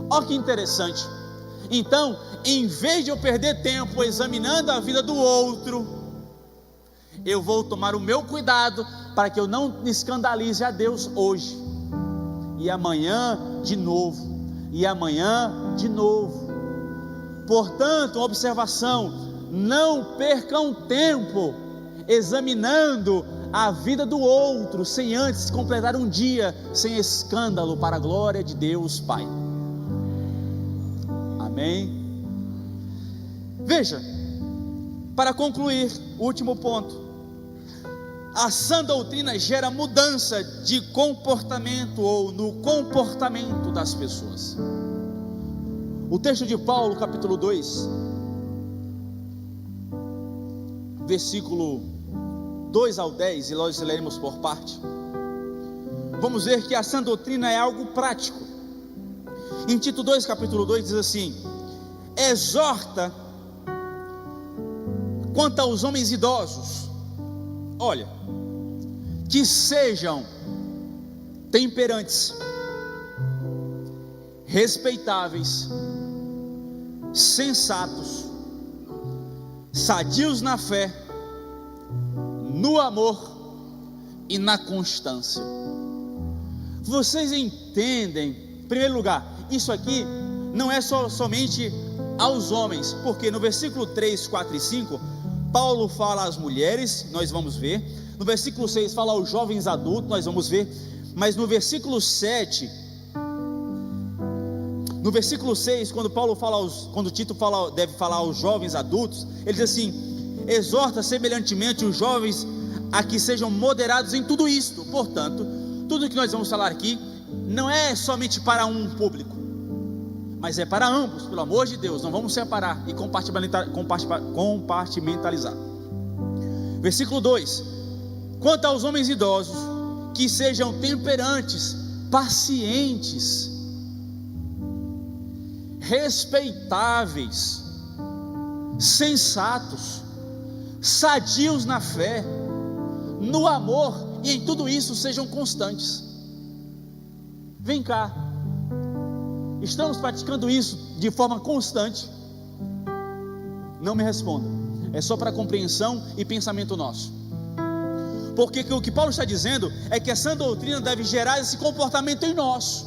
Olha que interessante. Então, em vez de eu perder tempo examinando a vida do outro, eu vou tomar o meu cuidado, para que eu não escandalize a Deus hoje, e amanhã de novo, e amanhã de novo. Portanto, observação: não percam tempo examinando a vida do outro, sem antes completar um dia sem escândalo, para a glória de Deus Pai. Amém? Veja, para concluir, último ponto: a sã doutrina gera mudança de comportamento, ou no comportamento das pessoas. O texto de Paulo, capítulo 2, versículo 2 ao 10, e nós leremos por parte. Vamos ver que a sã doutrina é algo prático. Em Tito 2, capítulo 2, diz assim: exorta quanto aos homens idosos, olha, que sejam temperantes, respeitáveis, sensatos, sadios na fé, no amor e na constância. Vocês entendem? Em primeiro lugar, isso aqui não é somente aos homens, porque no versículo 3, 4 e 5, Paulo fala às mulheres, nós vamos ver. No versículo 6 fala aos jovens adultos, nós vamos ver. Mas no versículo 7, no versículo 6, quando Tito deve falar aos jovens adultos, ele diz assim: exorta semelhantemente os jovens a que sejam moderados em tudo isto. Portanto, tudo que nós vamos falar aqui não é somente para um público, mas é para ambos, pelo amor de Deus. Não vamos separar e compartimentalizar. Versículo 2: quanto aos homens idosos, que sejam temperantes, pacientes, respeitáveis, sensatos, sadios na fé, no amor, e em tudo isso sejam constantes. Vem cá, Estamos praticando isso de forma constante? Não me responda, é só para compreensão e pensamento nosso. Porque o que Paulo está dizendo é que a sã doutrina deve gerar esse comportamento em nós.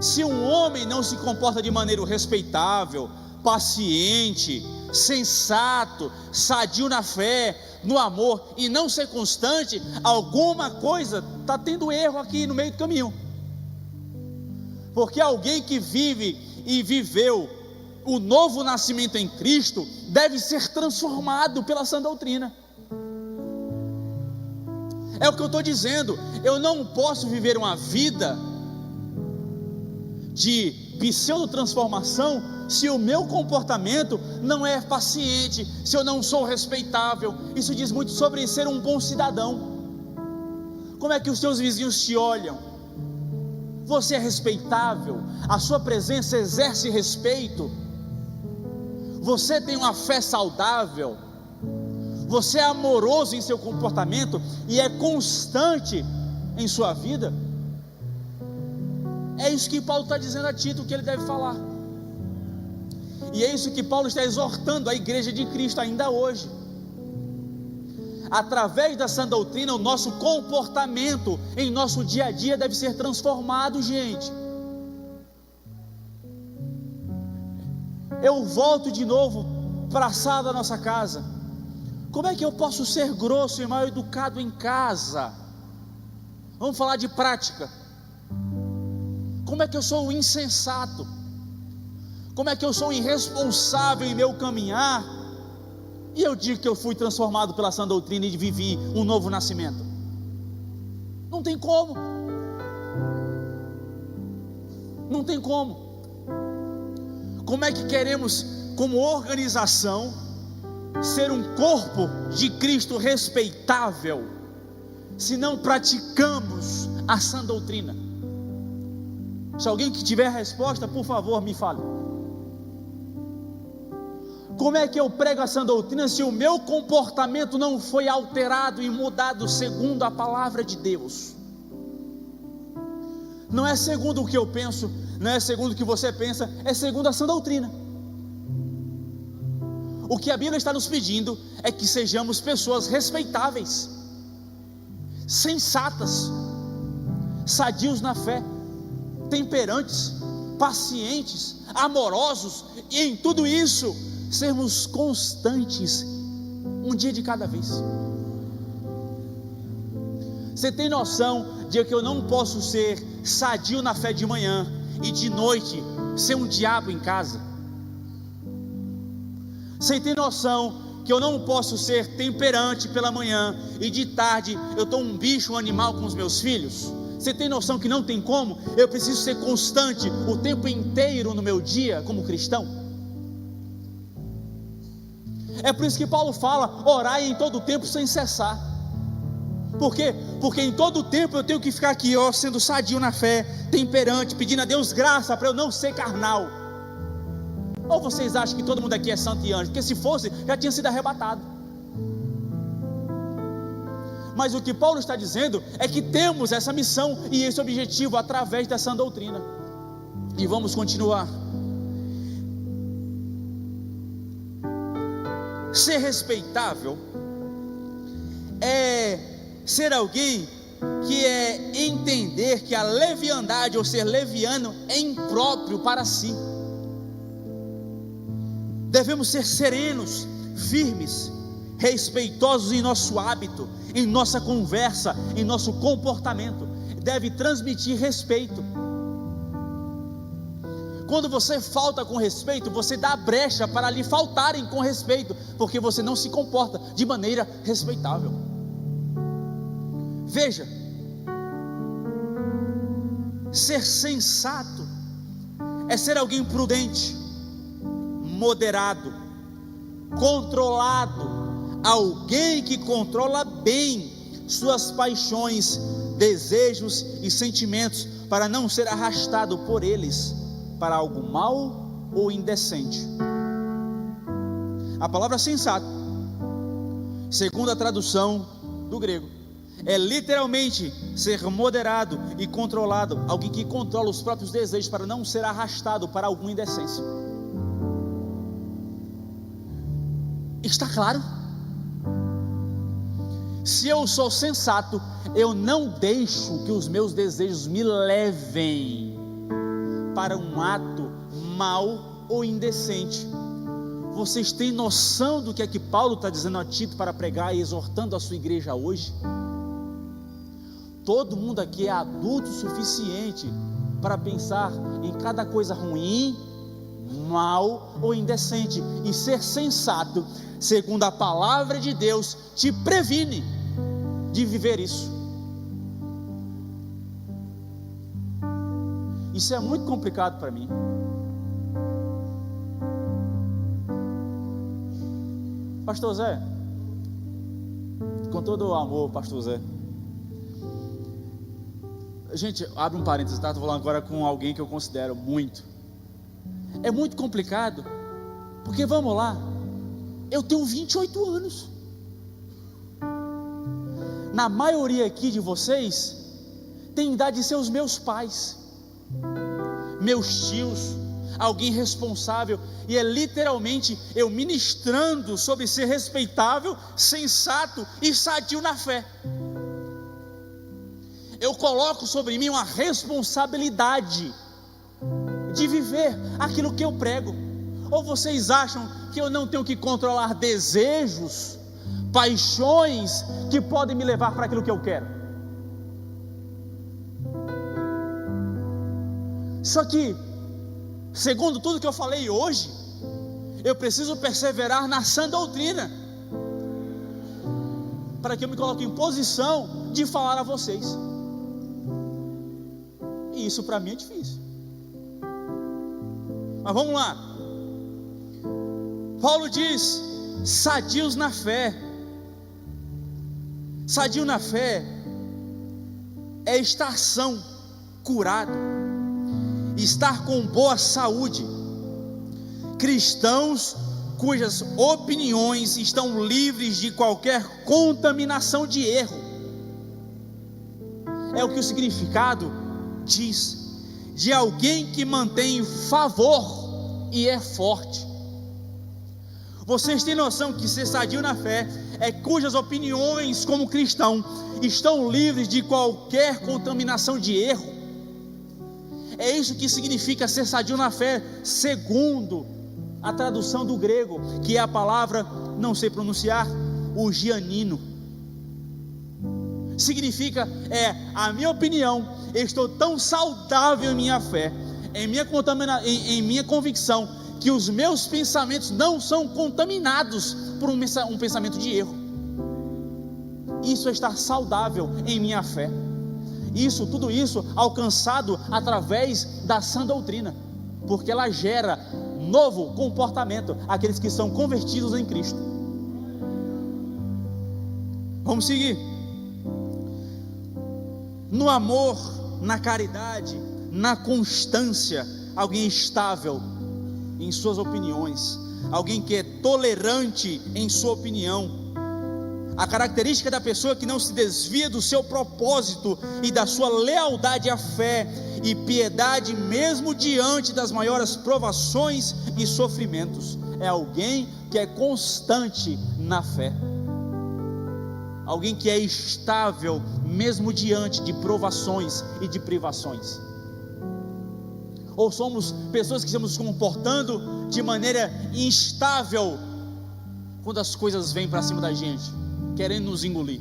Se um homem não se comporta de maneira respeitável, paciente, sensato, sadio na fé, no amor, e não ser constante, alguma coisa está tendo erro aqui no meio do caminho. Porque alguém que vive e viveu o novo nascimento em Cristo deve ser transformado pela sã doutrina. É o que eu estou dizendo. Eu não posso viver uma vida de pseudo-transformação se o meu comportamento não é paciente, se eu não sou respeitável. Isso diz muito sobre ser um bom cidadão. Como é que os seus vizinhos te olham? Você é respeitável? A sua presença exerce respeito? Você tem uma fé saudável? Você é amoroso em seu comportamento e é constante em sua vida? É isso que Paulo está dizendo a Tito que ele deve falar. E é isso que Paulo está exortando a igreja de Cristo ainda hoje. Através da sã doutrina, o nosso comportamento em nosso dia a dia deve ser transformado, gente. Eu volto de novo para a sala da nossa casa. Como é que eu posso ser grosso e mal educado em casa? Vamos falar de prática. Como é que eu sou um insensato? Como é que eu sou um irresponsável em meu caminhar? E eu digo que eu fui transformado pela sã doutrina e vivi um novo nascimento. Não tem como. Não tem como. Como é que queremos, como organização, ser um corpo de Cristo respeitável, se não praticamos a sã doutrina? Se alguém que tiver a resposta, por favor, me fale. Como é que eu prego a sã doutrina se o meu comportamento não foi alterado e mudado segundo a palavra de Deus? Não é segundo o que eu penso, não é segundo o que você pensa, é segundo a sã doutrina. O que a Bíblia está nos pedindo é que sejamos pessoas respeitáveis, sensatas, sadios na fé, temperantes, pacientes, amorosos, e em tudo isso sermos constantes, um dia de cada vez. Você tem noção de que eu não posso ser sadio na fé de manhã e de noite ser um diabo em casa? Você tem noção que eu não posso ser temperante pela manhã e de tarde eu estou um bicho, um animal com os meus filhos? Você tem noção que não tem como? Eu preciso ser constante o tempo inteiro no meu dia como cristão. É por isso que Paulo fala: orai em todo tempo sem cessar. Por quê? Porque em todo tempo eu tenho que ficar aqui, ó, sendo sadio na fé, temperante, pedindo a Deus graça para eu não ser carnal. Ou vocês acham que todo mundo aqui é santo e anjo? Porque se fosse, já tinha sido arrebatado. Mas o que Paulo está dizendo é que temos essa missão e esse objetivo através da sã doutrina. E vamos continuar. Ser respeitável é ser alguém que é entender que a leviandade ou ser leviano é impróprio para si. Devemos ser serenos, firmes, respeitosos em nosso hábito, em nossa conversa, em nosso comportamento. Deve transmitir respeito. Quando você falta com respeito, você dá brecha para lhe faltarem com respeito, porque você não se comporta de maneira respeitável. Veja, ser sensato é ser alguém prudente, moderado, controlado, alguém que controla bem suas paixões, desejos e sentimentos, para não ser arrastado por eles para algo mal ou indecente. A palavra sensato, segundo a tradução do grego, é literalmente ser moderado e controlado, alguém que controla os próprios desejos para não ser arrastado para alguma indecência. Está claro? Se eu sou sensato, eu não deixo que os meus desejos me levem para um ato mau ou indecente. Vocês têm noção do que é que Paulo está dizendo a Tito para pregar e exortando a sua igreja hoje? Todo mundo aqui é adulto o suficiente para pensar em cada coisa ruim, mal ou indecente, e ser sensato, segundo a palavra de Deus, te previne de viver isso. Isso é muito complicado para mim. Pastor Zé, com todo o amor, Pastor Zé, gente, abre um parênteses, tá? Estou falando agora com alguém que eu considero muito. É muito complicado, porque vamos lá, eu tenho 28 anos. Na maioria aqui de vocês tem idade de ser os meus pais, meus tios, alguém responsável, e é literalmente eu ministrando sobre ser respeitável, sensato e sadio na fé. Eu coloco sobre mim uma responsabilidade de viver aquilo que eu prego. Ou vocês acham que eu não tenho que controlar desejos, paixões que podem me levar para aquilo que eu quero? Só que, segundo tudo que eu falei hoje, eu preciso perseverar na sã doutrina, para que eu me coloque em posição de falar a vocês. E isso para mim é difícil. Mas vamos lá. Paulo diz: sadios na fé. Sadio na fé é estar são, curado, estar com boa saúde. Cristãos cujas opiniões estão livres de qualquer contaminação de erro. É o que o significado diz, de alguém que mantém favor e é forte. Vocês têm noção que ser sadio na fé é cujas opiniões como cristão estão livres de qualquer contaminação de erro? É isso que significa ser sadio na fé, segundo a tradução do grego, que é a palavra, não sei pronunciar, o gianino. Significa, a minha opinião, eu estou tão saudável em minha fé, em minha convicção, que os meus pensamentos não são contaminados por um pensamento de erro. Isso é estar saudável em minha fé. Tudo isso alcançado através da sã doutrina, porque ela gera novo comportamento àqueles que são convertidos em Cristo. Vamos seguir. No amor, na caridade, na constância, alguém estável em suas opiniões, alguém que é tolerante em sua opinião. A característica da pessoa que não se desvia do seu propósito e da sua lealdade à fé e piedade, mesmo diante das maiores provações e sofrimentos, é alguém que é constante na fé, alguém que é estável mesmo diante de provações e de privações. Ou somos pessoas que estamos nos comportando de maneira instável quando as coisas vêm para cima da gente, querendo nos engolir.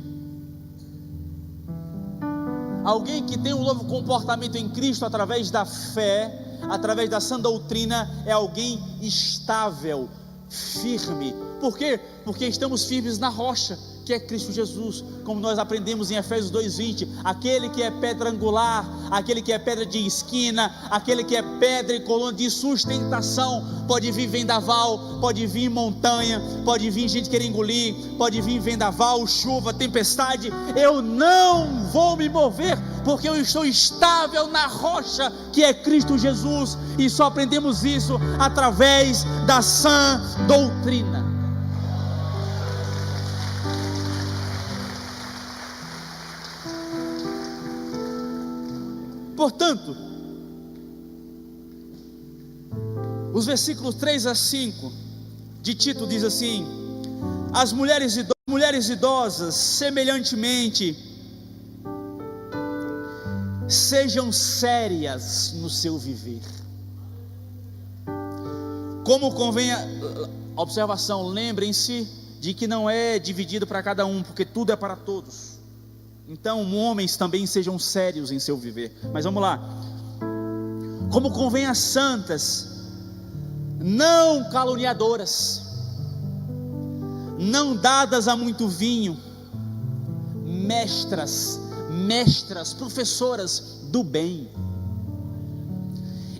Alguém que tem um novo comportamento em Cristo através da fé, através da sã doutrina, é alguém estável, firme. Por quê? Porque estamos firmes na rocha, que é Cristo Jesus, como nós aprendemos em Efésios 2:20, aquele que é pedra angular, aquele que é pedra de esquina, aquele que é pedra e coluna de sustentação. Pode vir vendaval, pode vir montanha, pode vir gente querer engolir, pode vir vendaval, chuva, tempestade, eu não vou me mover, porque eu estou estável na rocha, que é Cristo Jesus, e só aprendemos isso através da sã doutrina. Portanto, os versículos 3 a 5 de Tito diz assim: as mulheres idosas, semelhantemente, sejam sérias no seu viver, como convém. Observação, lembrem-se de que não é dividido para cada um, porque tudo é para todos. Então, homens também sejam sérios em seu viver. Mas vamos lá. Como convém às santas, não caluniadoras, não dadas a muito vinho, mestras, professoras do bem.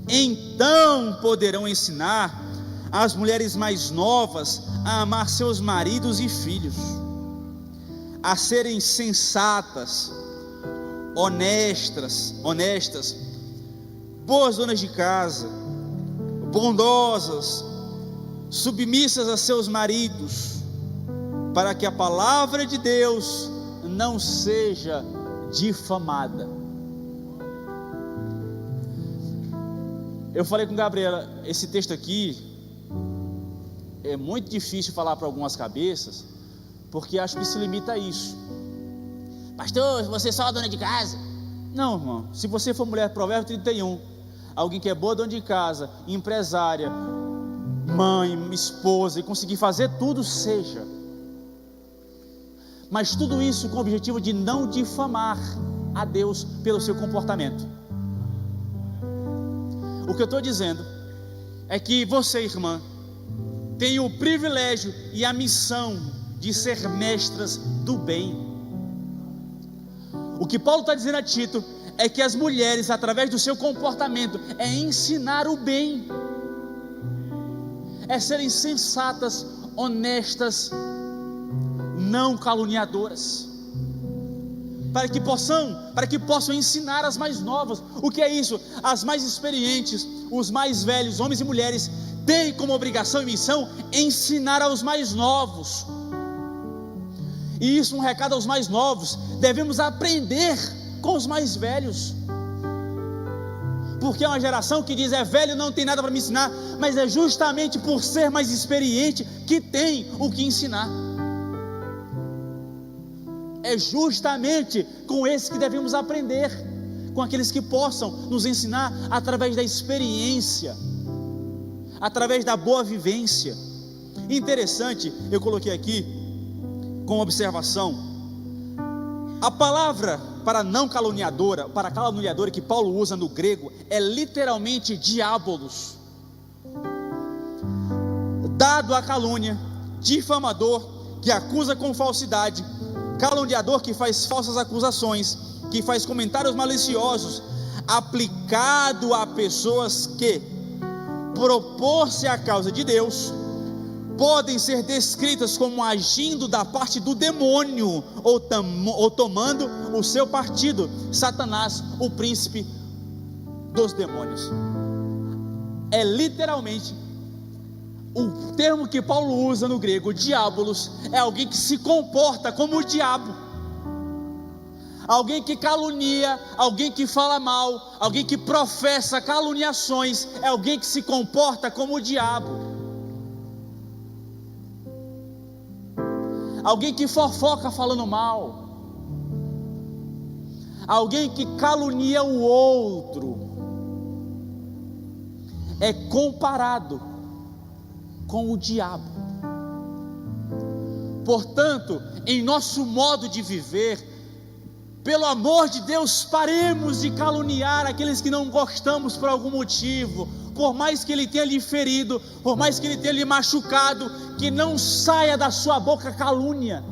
Então poderão ensinar as mulheres mais novas a amar seus maridos e filhos, a serem sensatas, honestas, boas donas de casa, bondosas, submissas a seus maridos, para que a palavra de Deus não seja difamada. Eu falei com Gabriela, esse texto aqui é muito difícil falar para algumas cabeças, porque acho que se limita a isso. Pastor, você é só a dona de casa? Não, irmão, se você for mulher, Provérbio 31, alguém que é boa dona de casa, empresária, mãe, esposa, e conseguir fazer tudo, seja. Mas tudo isso com o objetivo de não difamar a Deus pelo seu comportamento. O que eu estou dizendo é que você, irmã, tem o privilégio e a missão de ser mestras do bem. O que Paulo está dizendo a Tito é que as mulheres, através do seu comportamento, é ensinar o bem, é serem sensatas, honestas, não caluniadoras, para que possam ensinar as mais novas. O que é isso? As mais experientes, os mais velhos, homens e mulheres, têm como obrigação e missão ensinar aos mais novos. E isso é um recado aos mais novos: devemos aprender com os mais velhos, porque é uma geração que diz: é velho, não tem nada para me ensinar. Mas é justamente por ser mais experiente que tem o que ensinar. É justamente com esses que devemos aprender, com aqueles que possam nos ensinar através da experiência, através da boa vivência. Interessante, eu coloquei aqui com observação, a palavra para não caluniadora, para caluniadora que Paulo usa no grego, é literalmente diabolos, dado à calúnia, difamador que acusa com falsidade, caluniador que faz falsas acusações, que faz comentários maliciosos, aplicado a pessoas que, propor-se à causa de Deus, podem ser descritas como agindo da parte do demônio, ou tomando o seu partido, Satanás, o príncipe dos demônios. É literalmente o termo que Paulo usa no grego, diabolos, é alguém que se comporta como o diabo, alguém que calunia, alguém que fala mal, alguém que professa caluniações, é alguém que se comporta como o diabo, alguém que fofoca falando mal, alguém que calunia o outro, é comparado com o diabo. Portanto, em nosso modo de viver, pelo amor de Deus, paremos de caluniar aqueles que não gostamos por algum motivo, por mais que ele tenha lhe ferido, por mais que ele tenha lhe machucado, que não saia da sua boca calúnia,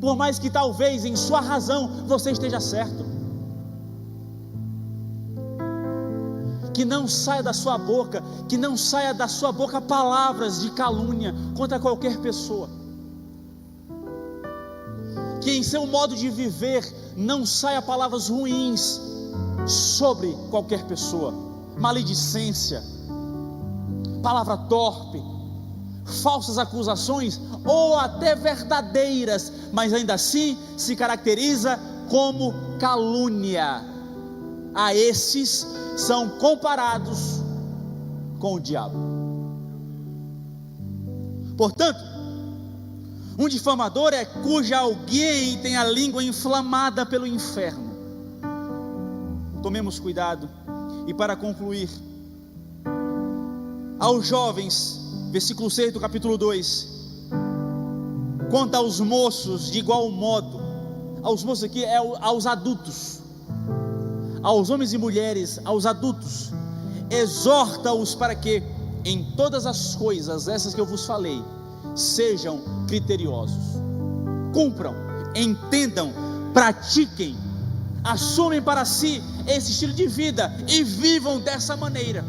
por mais que talvez em sua razão você esteja certo, que não saia da sua boca, palavras de calúnia contra qualquer pessoa, que em seu modo de viver não saia palavras ruins sobre qualquer pessoa, maledicência, palavra torpe, falsas acusações, ou até verdadeiras, mas ainda assim se caracteriza como calúnia. a esses são comparados com o diabo. Portanto, um difamador é cuja alguém tem a língua inflamada pelo inferno. Tomemos cuidado. E para concluir, aos jovens, versículo 6 do capítulo 2, quanto aos moços, de igual modo, aos moços aqui é aos adultos, aos homens e mulheres, aos adultos, exorta-os para que em todas as coisas, essas que eu vos falei, sejam criteriosos, cumpram, entendam, pratiquem, assumem para si esse estilo de vida e vivam dessa maneira,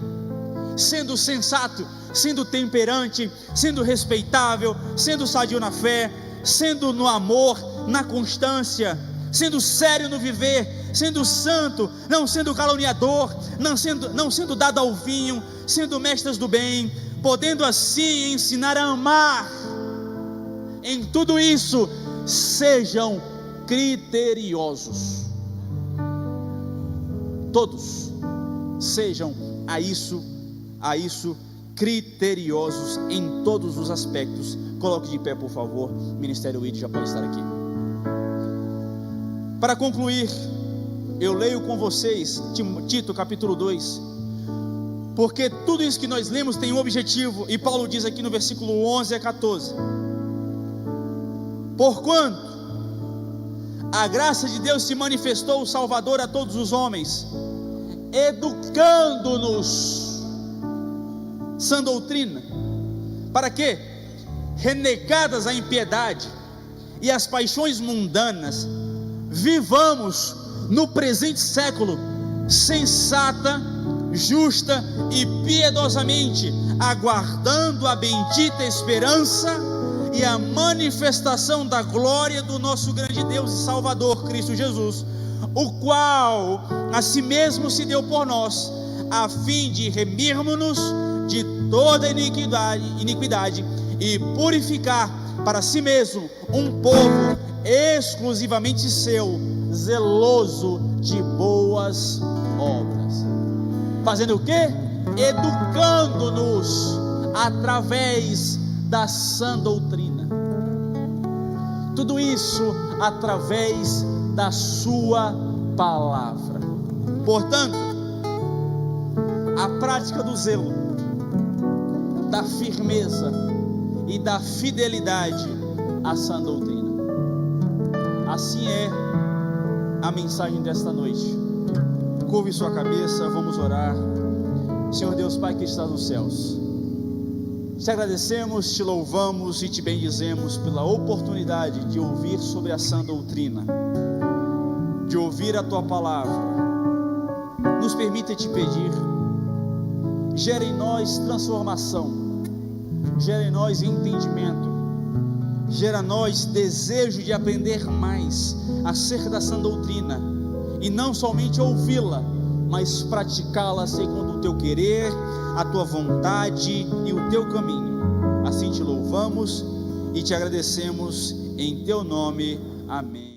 sendo sensato, sendo temperante, sendo respeitável, sendo sadio na fé, sendo no amor, na constância, sendo sério no viver, sendo santo, não sendo caluniador, não sendo dado ao vinho, sendo mestres do bem, podendo assim ensinar a amar. Em tudo isso sejam criteriosos. Todos sejam a isso criteriosos em todos os aspectos. Coloque de pé, por favor. Ministério ID já pode estar aqui. Para concluir, eu leio com vocês Tito capítulo 2, porque tudo isso que nós lemos tem um objetivo, e Paulo diz aqui no versículo 11 a 14: porquanto a graça de Deus se manifestou, o Salvador a todos os homens, educando-nos, sã doutrina, para que, renegadas a impiedade e as paixões mundanas, vivamos no presente século sensata, justa e piedosamente, aguardando a bendita esperança e a manifestação da glória do nosso grande Deus e Salvador Cristo Jesus, o qual a si mesmo se deu por nós, a fim de remirmos-nos de toda iniquidade e purificar para si mesmo um povo exclusivamente seu, zeloso de boas obras. Fazendo o quê? Educando-nos através da sã doutrina. Tudo isso através da sua palavra. Portanto, a prática do zelo, da firmeza e da fidelidade à sã doutrina. Assim é a mensagem desta noite. Curve sua cabeça, vamos orar. Senhor Deus Pai que estás nos céus, te agradecemos, te louvamos e te bendizemos pela oportunidade de ouvir sobre a sã doutrina, de ouvir a tua palavra. Nos permita te pedir, gera em nós transformação, gera em nós entendimento, gera em nós desejo de aprender mais acerca da sã doutrina, e não somente ouvi-la, mas praticá-la segundo o teu querer, a tua vontade e o teu caminho. Assim te louvamos e te agradecemos em teu nome. Amém.